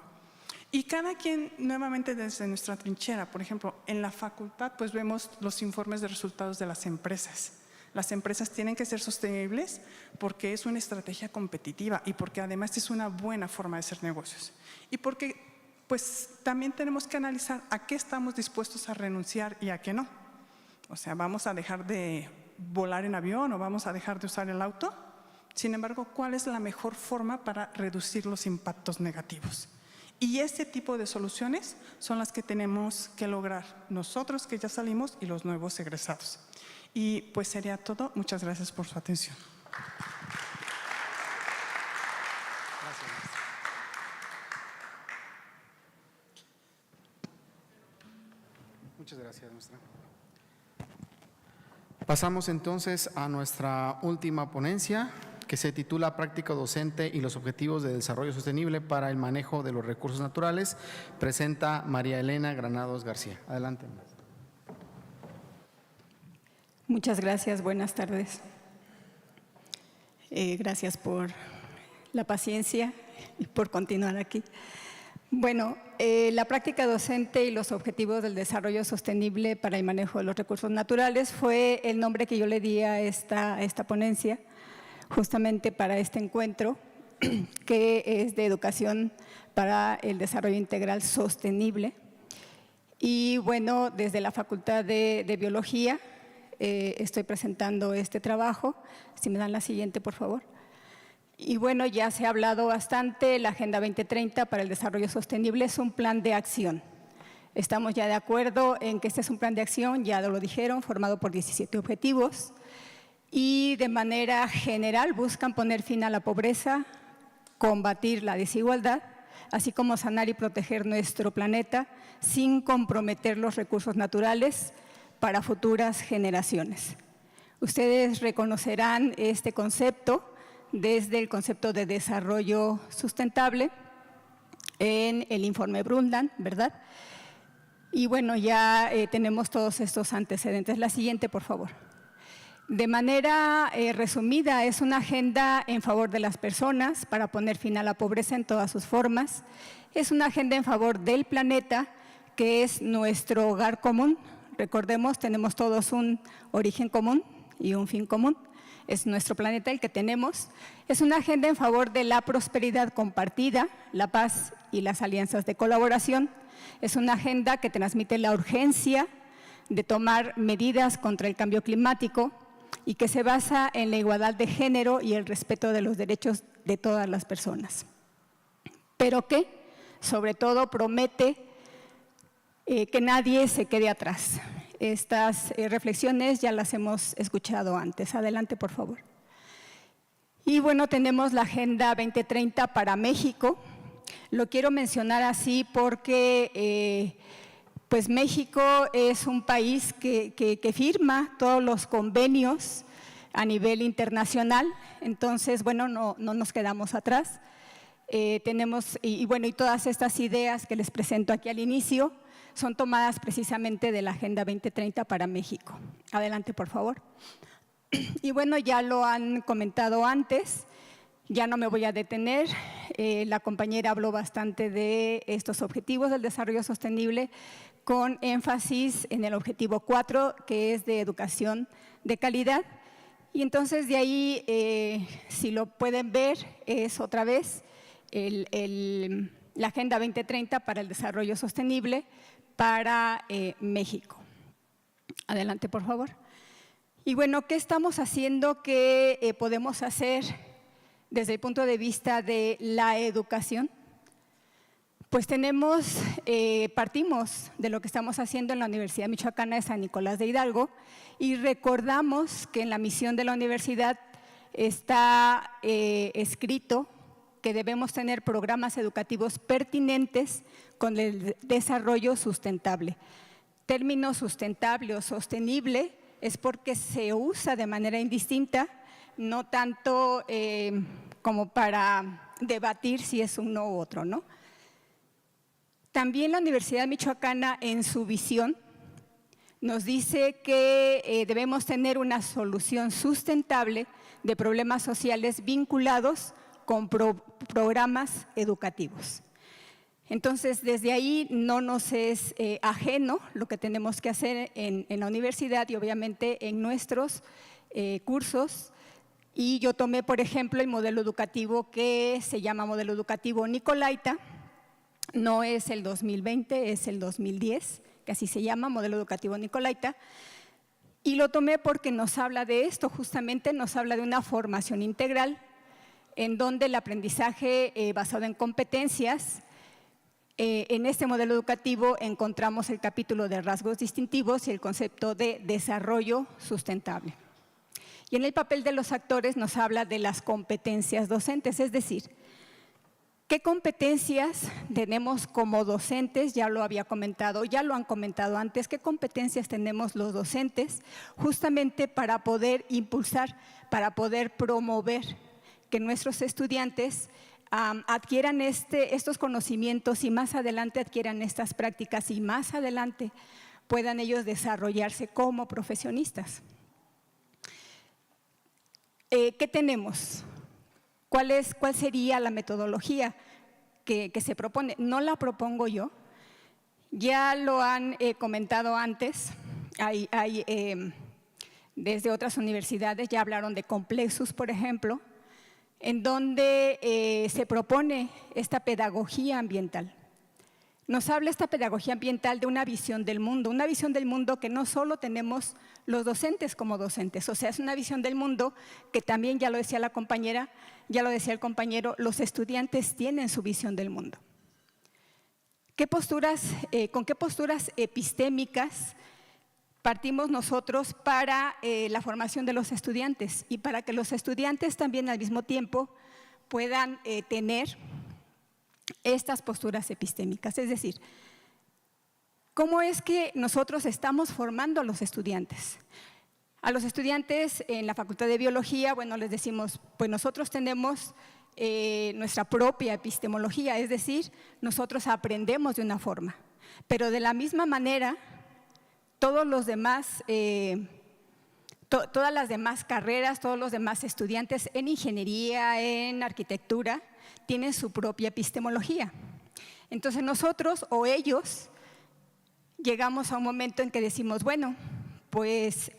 Y cada quien, nuevamente desde nuestra trinchera, por ejemplo, en la facultad, pues vemos los informes de resultados de las empresas. Las empresas tienen que ser sostenibles porque es una estrategia competitiva y porque además es una buena forma de hacer negocios. Y porque pues también tenemos que analizar a qué estamos dispuestos a renunciar y a qué no. O sea, ¿vamos a dejar de volar en avión o vamos a dejar de usar el auto? Sin embargo, ¿cuál es la mejor forma para reducir los impactos negativos? Y ese tipo de soluciones son las que tenemos que lograr nosotros que ya salimos y los nuevos egresados. Y pues sería todo. Muchas gracias por su atención. Muchas gracias, maestra. Pasamos entonces a nuestra última ponencia, que se titula Práctica docente y los objetivos de desarrollo sostenible para el manejo de los recursos naturales. Presenta María Elena Granados García. Adelante. Muchas gracias, buenas tardes. Gracias por la paciencia y por continuar aquí. Bueno, la práctica docente y los objetivos del desarrollo sostenible para el manejo de los recursos naturales fue el nombre que yo le di a esta ponencia, justamente para este encuentro, que es de educación para el desarrollo integral sostenible. Y bueno, desde la Facultad de Biología estoy presentando este trabajo. Si me dan la siguiente, por favor. Y bueno, ya se ha hablado bastante. La Agenda 2030 para el Desarrollo Sostenible es un plan de acción. Estamos ya de acuerdo en que este es un plan de acción, ya lo dijeron, formado por 17 objetivos. Y de manera general buscan poner fin a la pobreza, combatir la desigualdad, así como sanar y proteger nuestro planeta sin comprometer los recursos naturales para futuras generaciones. Ustedes reconocerán este concepto desde el concepto de desarrollo sustentable en el informe Brundtland, ¿verdad? Y bueno, ya tenemos todos estos antecedentes. La siguiente, por favor. De manera resumida, es una agenda en favor de las personas para poner fin a la pobreza en todas sus formas. Es una agenda en favor del planeta, que es nuestro hogar común. Recordemos, tenemos todos un origen común y un fin común. Es nuestro planeta el que tenemos. Es una agenda en favor de la prosperidad compartida, la paz y las alianzas de colaboración. Es una agenda que transmite la urgencia de tomar medidas contra el cambio climático y que se basa en la igualdad de género y el respeto de los derechos de todas las personas. Pero que, sobre todo, promete que nadie se quede atrás. Estas reflexiones ya las hemos escuchado antes. Adelante, por favor. Y bueno, tenemos la Agenda 2030 para México. Lo quiero mencionar así porque pues México es un país que firma todos los convenios a nivel internacional. Entonces, bueno, no nos quedamos atrás. Tenemos, y todas estas ideas que les presento aquí al inicio son tomadas precisamente de la Agenda 2030 para México. Adelante, por favor. Y bueno, ya lo han comentado antes, ya no me voy a detener. La compañera habló bastante de estos objetivos del desarrollo sostenible, con énfasis en el objetivo 4, que es de educación de calidad. Y entonces de ahí, si lo pueden ver, es otra vez la Agenda 2030 para el desarrollo sostenible para México. Adelante, por favor. Y bueno, ¿qué estamos haciendo? ¿Qué podemos hacer desde el punto de vista de la educación? Pues partimos de lo que estamos haciendo en la Universidad Michoacana de San Nicolás de Hidalgo y recordamos que en la misión de la universidad está escrito que debemos tener programas educativos pertinentes con el desarrollo sustentable. Término sustentable o sostenible es porque se usa de manera indistinta, no tanto como para debatir si es uno u otro, ¿no? También la Universidad Michoacana, en su visión, nos dice que debemos tener una solución sustentable de problemas sociales vinculados con programas educativos. Entonces, desde ahí no nos es ajeno lo que tenemos que hacer en la universidad y obviamente en nuestros cursos. Y yo tomé, por ejemplo, el modelo educativo que se llama modelo educativo Nicolaita. No es el 2020, es el 2010, que así se llama, modelo educativo Nicolaita. Y lo tomé porque nos habla de esto, justamente nos habla de una formación integral en donde el aprendizaje basado en competencias. En este modelo educativo encontramos el capítulo de rasgos distintivos y el concepto de desarrollo sustentable. Y en el papel de los actores nos habla de las competencias docentes, es decir, ¿qué competencias tenemos como docentes? Ya lo había comentado, ya lo han comentado antes. ¿Qué competencias tenemos los docentes justamente para poder impulsar, para poder promover que nuestros estudiantes adquieran estos conocimientos y más adelante adquieran estas prácticas y más adelante puedan ellos desarrollarse como profesionistas? ¿Qué tenemos? ¿Cuál sería la metodología que se propone? No la propongo yo, ya lo han comentado antes, desde otras universidades ya hablaron de Complexus, por ejemplo, en donde se propone esta pedagogía ambiental. Nos habla esta pedagogía ambiental de una visión del mundo que no solo tenemos los docentes como docentes, o sea, es una visión del mundo que también, ya lo decía la compañera, ya lo decía el compañero, los estudiantes tienen su visión del mundo. ¿Con qué posturas epistémicas partimos nosotros para la formación de los estudiantes y para que los estudiantes también al mismo tiempo puedan tener estas posturas epistémicas? Es decir, ¿cómo es que nosotros estamos formando a los estudiantes? A los estudiantes en la Facultad de Biología, bueno, les decimos, pues nosotros tenemos nuestra propia epistemología, es decir, nosotros aprendemos de una forma, pero de la misma manera, todos los demás, todas las demás carreras, todos los demás estudiantes en ingeniería, en arquitectura, tienen su propia epistemología. Entonces nosotros o ellos llegamos a un momento en que decimos, bueno, pues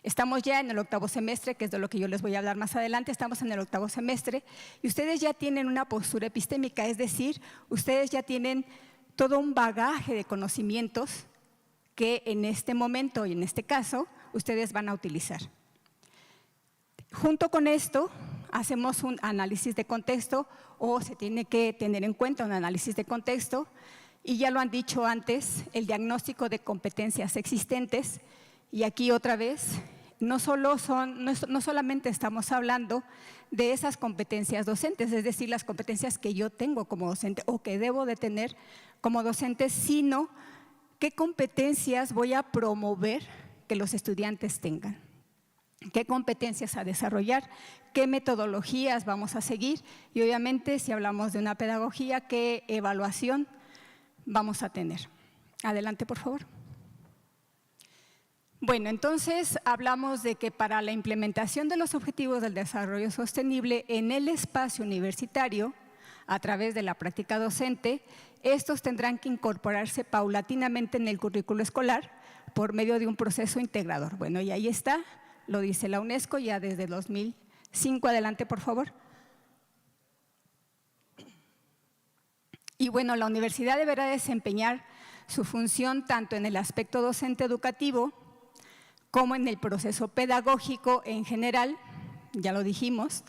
estamos ya en el 8º semestre, que es de lo que yo les voy a hablar más adelante, estamos en el 8º semestre y ustedes ya tienen una postura epistémica, es decir, ustedes ya tienen todo un bagaje de conocimientos que en este momento y en este caso ustedes van a utilizar. Junto con esto hacemos un análisis de contexto o se tiene que tener en cuenta un análisis de contexto y ya lo han dicho antes, el diagnóstico de competencias existentes, y aquí otra vez, no solamente estamos hablando de esas competencias docentes, es decir, las competencias que yo tengo como docente o que debo de tener como docente, sino qué competencias voy a promover que los estudiantes tengan, qué competencias a desarrollar, qué metodologías vamos a seguir y obviamente si hablamos de una pedagogía, qué evaluación vamos a tener. Adelante, por favor. Bueno, entonces hablamos de que para la implementación de los objetivos del desarrollo sostenible en el espacio universitario, a través de la práctica docente, estos tendrán que incorporarse paulatinamente en el currículo escolar por medio de un proceso integrador. Bueno, y ahí está, lo dice la UNESCO ya desde 2005. Adelante, por favor. Y bueno, la universidad deberá desempeñar su función tanto en el aspecto docente educativo como en el proceso pedagógico en general, ya lo dijimos,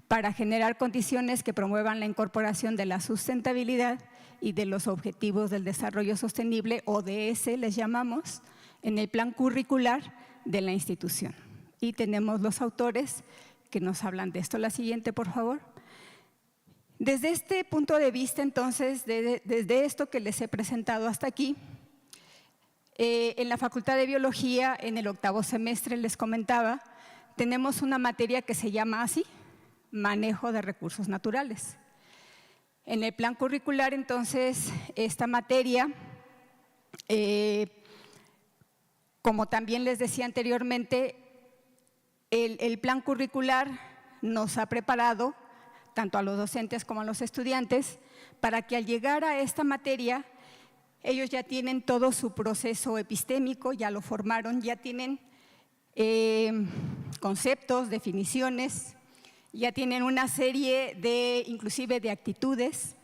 para generar condiciones que promuevan la incorporación de la sustentabilidad y de los objetivos del desarrollo sostenible, ODS les llamamos, en el plan curricular de la institución. Y tenemos los autores que nos hablan de esto. La siguiente, por favor. Desde este punto de vista, entonces, desde esto que les he presentado hasta aquí, en la Facultad de Biología, en el 8º semestre, les comentaba, tenemos una materia que se llama así, Manejo de Recursos Naturales. En el plan curricular, entonces, esta materia, como también les decía anteriormente, el plan curricular nos ha preparado, tanto a los docentes como a los estudiantes, para que al llegar a esta materia, ellos ya tienen todo su proceso epistémico, ya lo formaron, ya tienen conceptos, definiciones, ya tienen una serie de, inclusive de actitudes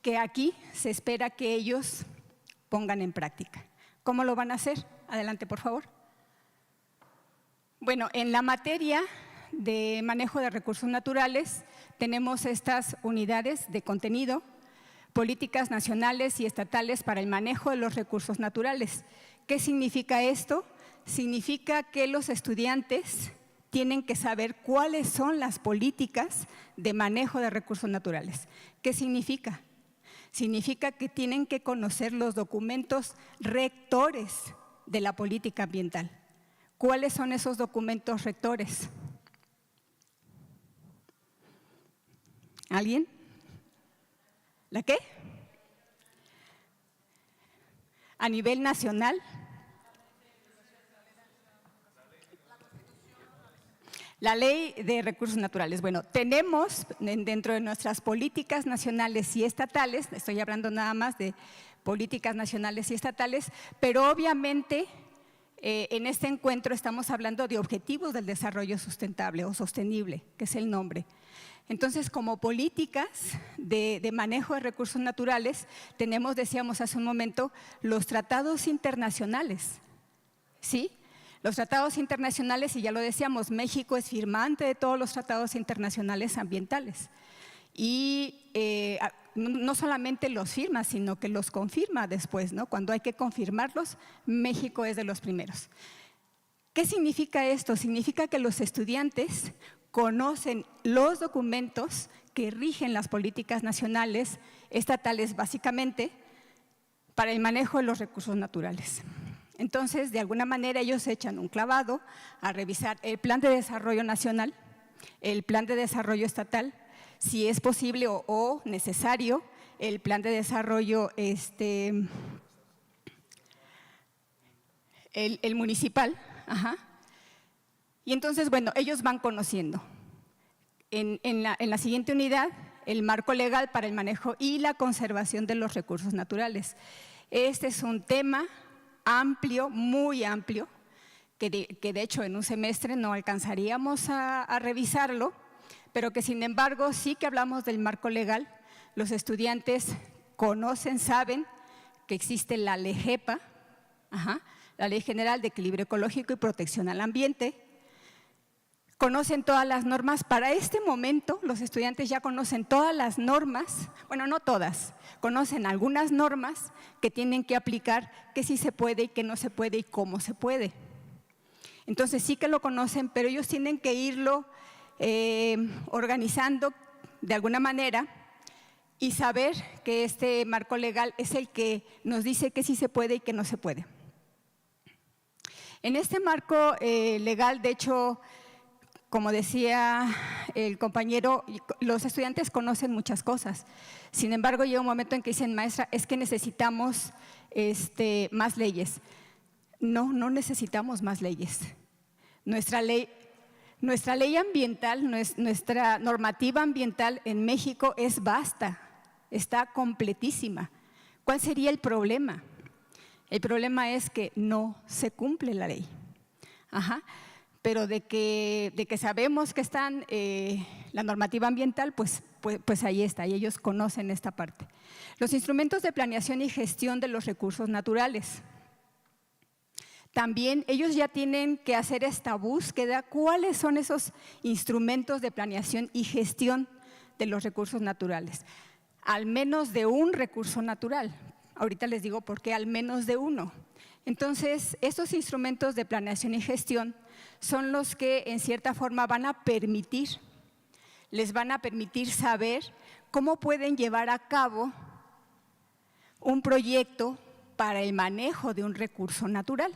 que aquí se espera que ellos pongan en práctica. ¿Cómo lo van a hacer? Adelante, por favor. Bueno, en la materia de manejo de recursos naturales tenemos estas unidades de contenido, políticas nacionales y estatales para el manejo de los recursos naturales. ¿Qué significa esto? Significa que los estudiantes tienen que saber cuáles son las políticas de manejo de recursos naturales. ¿Qué significa? Significa que tienen que conocer los documentos rectores de la política ambiental. ¿Cuáles son esos documentos rectores? ¿Alguien? ¿La qué? A nivel nacional. La Ley de Recursos Naturales. Bueno, tenemos dentro de nuestras políticas nacionales y estatales, estoy hablando nada más de políticas nacionales y estatales, pero obviamente en este encuentro estamos hablando de objetivos del desarrollo sustentable o sostenible, que es el nombre. Entonces, como políticas de manejo de recursos naturales, tenemos, decíamos hace un momento, los tratados internacionales, ¿sí? Los tratados internacionales, y ya lo decíamos, México es firmante de todos los tratados internacionales ambientales. Y no solamente los firma, sino que los confirma después, ¿no? Cuando hay que confirmarlos, México es de los primeros. ¿Qué significa esto? Significa que los estudiantes conocen los documentos que rigen las políticas nacionales, estatales básicamente, para el manejo de los recursos naturales. Entonces, de alguna manera, ellos echan un clavado a revisar el plan de desarrollo nacional, el plan de desarrollo estatal, si es posible o necesario, el plan de desarrollo el municipal. Ajá. Y entonces, bueno, ellos van conociendo. En la siguiente unidad, el marco legal para el manejo y la conservación de los recursos naturales. Este es un tema amplio, muy amplio, que de hecho en un semestre no alcanzaríamos a revisarlo, pero que sin embargo sí que hablamos del marco legal. Los estudiantes conocen, saben que existe la LEGEPA, la Ley General de Equilibrio Ecológico y Protección al Ambiente. conocen todas las normas. Para este momento, los estudiantes ya conocen todas las normas, bueno, no todas, conocen algunas normas que tienen que aplicar, que sí se puede y que no se puede y cómo se puede. Entonces sí que lo conocen, pero ellos tienen que irlo organizando de alguna manera y saber que este marco legal es el que nos dice que sí se puede y que no se puede. En este marco legal, de hecho, como decía el compañero, los estudiantes conocen muchas cosas. Sin embargo, llega un momento en que dicen, maestra, es que necesitamos más leyes. No, no necesitamos más leyes. Nuestra ley ambiental, nuestra normativa ambiental en México es vasta, está completísima. ¿Cuál sería el problema? El problema es que no se cumple la ley. Pero de que sabemos que están la normativa ambiental, pues ahí está, y ellos conocen esta parte. Los instrumentos de planeación y gestión de los recursos naturales. También ellos ya tienen que hacer esta búsqueda, cuáles son esos instrumentos de planeación y gestión de los recursos naturales. Al menos de un recurso natural. Ahorita les digo por qué al menos de uno. Entonces, estos instrumentos de planeación y gestión son los que en cierta forma les van a permitir saber cómo pueden llevar a cabo un proyecto para el manejo de un recurso natural.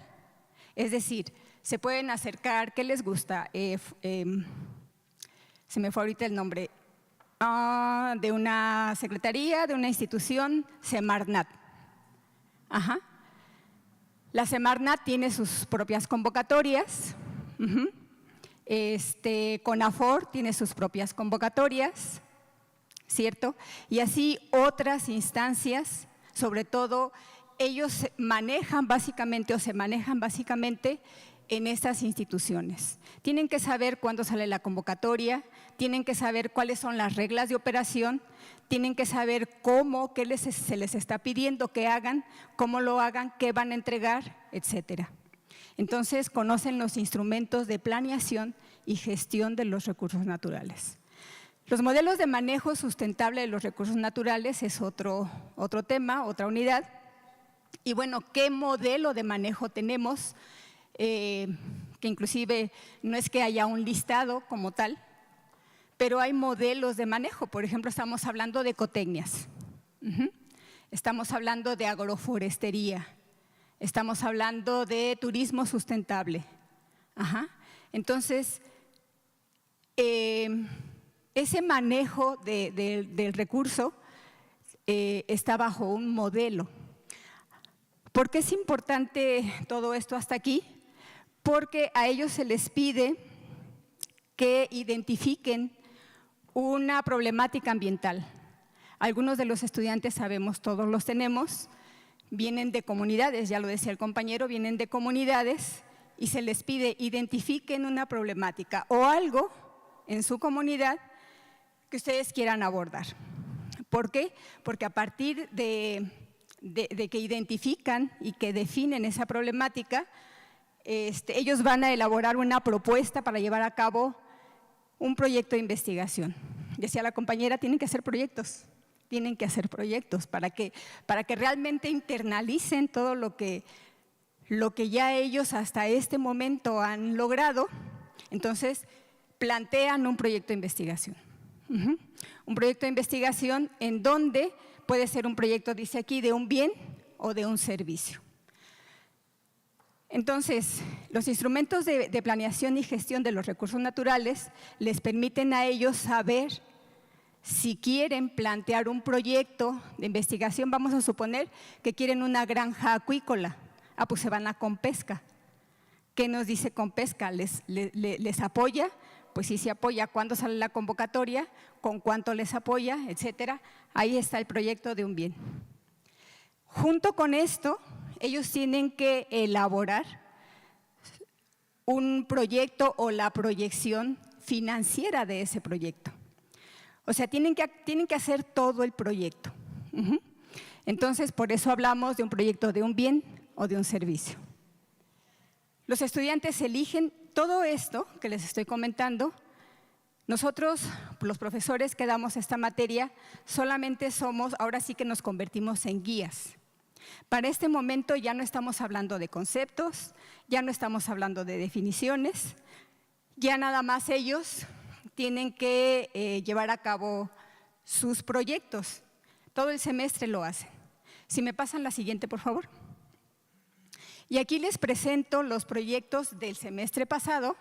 Es decir, se pueden acercar, ¿qué les gusta? Se me fue ahorita el nombre, de una secretaría, de una institución, Semarnat. La Semarnat tiene sus propias convocatorias, CONAFOR tiene sus propias convocatorias, ¿cierto? Y así otras instancias, sobre todo ellos se manejan básicamente en estas instituciones. Tienen que saber cuándo sale la convocatoria, tienen que saber cuáles son las reglas de operación, tienen que saber cómo, qué se les está pidiendo que hagan, cómo lo hagan, qué van a entregar, etcétera. Entonces, conocen los instrumentos de planeación y gestión de los recursos naturales. Los modelos de manejo sustentable de los recursos naturales es otro tema, otra unidad. Y bueno, ¿qué modelo de manejo tenemos? Que inclusive no es que haya un listado como tal, pero hay modelos de manejo. Por ejemplo, estamos hablando de ecotecnias, estamos hablando de agroforestería, estamos hablando de turismo sustentable. Entonces, ese manejo del recurso está bajo un modelo. ¿Por qué es importante todo esto hasta aquí? Porque a ellos se les pide que identifiquen una problemática ambiental. Algunos de los estudiantes sabemos, todos los tenemos, vienen de comunidades, ya lo decía el compañero, vienen de comunidades y se les pide identifiquen una problemática o algo en su comunidad que ustedes quieran abordar. ¿Por qué? Porque a partir de que identifican y que definen esa problemática, ellos van a elaborar una propuesta para llevar a cabo un proyecto de investigación. Decía la compañera, tienen que hacer proyectos para que realmente internalicen todo lo que ya ellos hasta este momento han logrado. Entonces, plantean un proyecto de investigación. Un proyecto de investigación en donde puede ser un proyecto, dice aquí, de un bien o de un servicio. Entonces, los instrumentos de planeación y gestión de los recursos naturales les permiten a ellos saber si quieren plantear un proyecto de investigación. Vamos a suponer que quieren una granja acuícola. Pues se van a Compesca. ¿Qué nos dice Compesca? ¿Les apoya? Pues sí se apoya. ¿Cuándo sale la convocatoria? ¿Con cuánto les apoya? Etcétera. Ahí está el proyecto de un bien. Junto con esto, ellos tienen que elaborar un proyecto o la proyección financiera de ese proyecto. O sea, tienen que hacer todo el proyecto. Entonces, por eso hablamos de un proyecto de un bien o de un servicio. Los estudiantes eligen todo esto que les estoy comentando, nosotros, los profesores que damos esta materia, solamente somos, ahora sí que nos convertimos en guías. Para este momento ya no estamos hablando de conceptos, ya no estamos hablando de definiciones, ya nada más ellos tienen que llevar a cabo sus proyectos. Todo el semestre lo hacen. Si me pasan la siguiente, por favor. Y aquí les presento los proyectos del semestre pasado.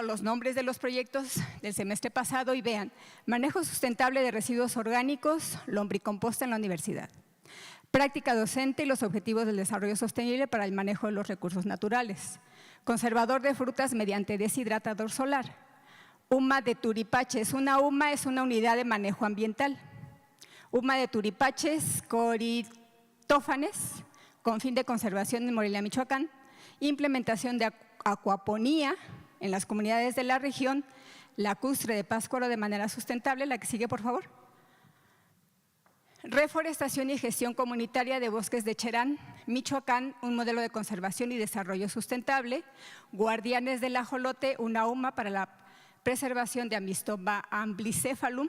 Los nombres de los proyectos del semestre pasado y vean, manejo sustentable de residuos orgánicos, lombricomposta en la universidad. Práctica docente y los objetivos del desarrollo sostenible para el manejo de los recursos naturales. Conservador de frutas mediante deshidratador solar. Huma de turipaches. Una huma es una unidad de manejo ambiental. Huma de turipaches coritófanes con fin de conservación en Morelia, Michoacán. Implementación de acuaponía en las comunidades de la región. Lacustre de Pátzcuaro de manera sustentable. La que sigue, por favor. Reforestación y gestión comunitaria de bosques de Cherán, Michoacán, un modelo de conservación y desarrollo sustentable. Guardianes del ajolote, una UMA para la preservación de Amistoba amblicephalum.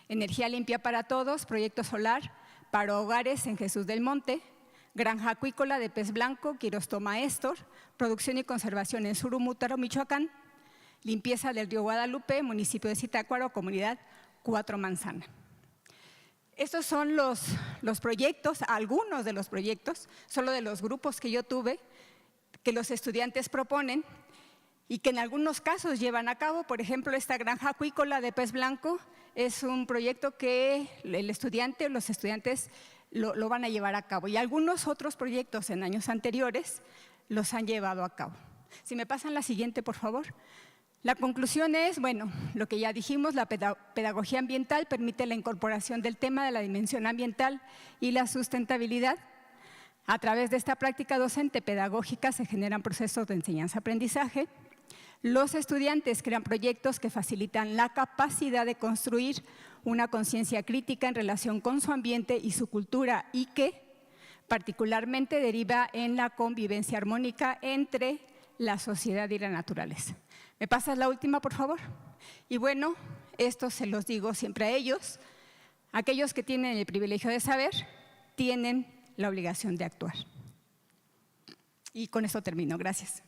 Energía limpia para todos, proyecto solar para hogares en Jesús del Monte. Granja acuícola de pez blanco, Quirostoma estor. Producción y conservación en Surumútaro, Michoacán. Limpieza del río Guadalupe, municipio de Zitácuaro, comunidad Cuatro Manzana. Estos son los proyectos, algunos de los proyectos, solo de los grupos que yo tuve, que los estudiantes proponen y que en algunos casos llevan a cabo. Por ejemplo, esta granja acuícola de pez blanco es un proyecto que el estudiante o los estudiantes lo van a llevar a cabo. Y algunos otros proyectos en años anteriores los han llevado a cabo. Si me pasan la siguiente, por favor. La conclusión es, lo que ya dijimos, la pedagogía ambiental permite la incorporación del tema de la dimensión ambiental y la sustentabilidad. A través de esta práctica docente pedagógica se generan procesos de enseñanza-aprendizaje. Los estudiantes crean proyectos que facilitan la capacidad de construir una conciencia crítica en relación con su ambiente y su cultura y que particularmente deriva en la convivencia armónica entre la sociedad y la naturaleza. ¿Me pasas la última, por favor? Y esto se los digo siempre a ellos. Aquellos que tienen el privilegio de saber, tienen la obligación de actuar. Y con esto termino. Gracias.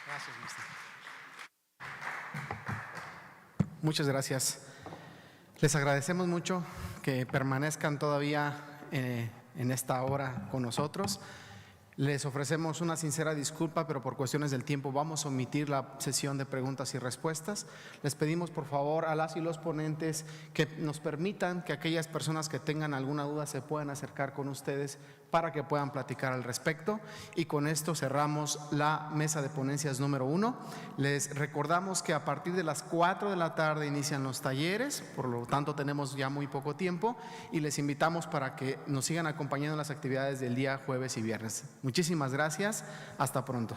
Gracias, maestra. Muchas gracias. Les agradecemos mucho que permanezcan todavía en esta hora con nosotros. Les ofrecemos una sincera disculpa, pero por cuestiones del tiempo vamos a omitir la sesión de preguntas y respuestas. Les pedimos por favor a las y los ponentes que nos permitan que aquellas personas que tengan alguna duda se puedan acercar con ustedes para que puedan platicar al respecto. Y con esto cerramos la mesa de ponencias número 1. Les recordamos que a partir de las 4 de la tarde inician los talleres, por lo tanto tenemos ya muy poco tiempo y les invitamos para que nos sigan acompañando en las actividades del día jueves y viernes. Muchísimas gracias. Hasta pronto.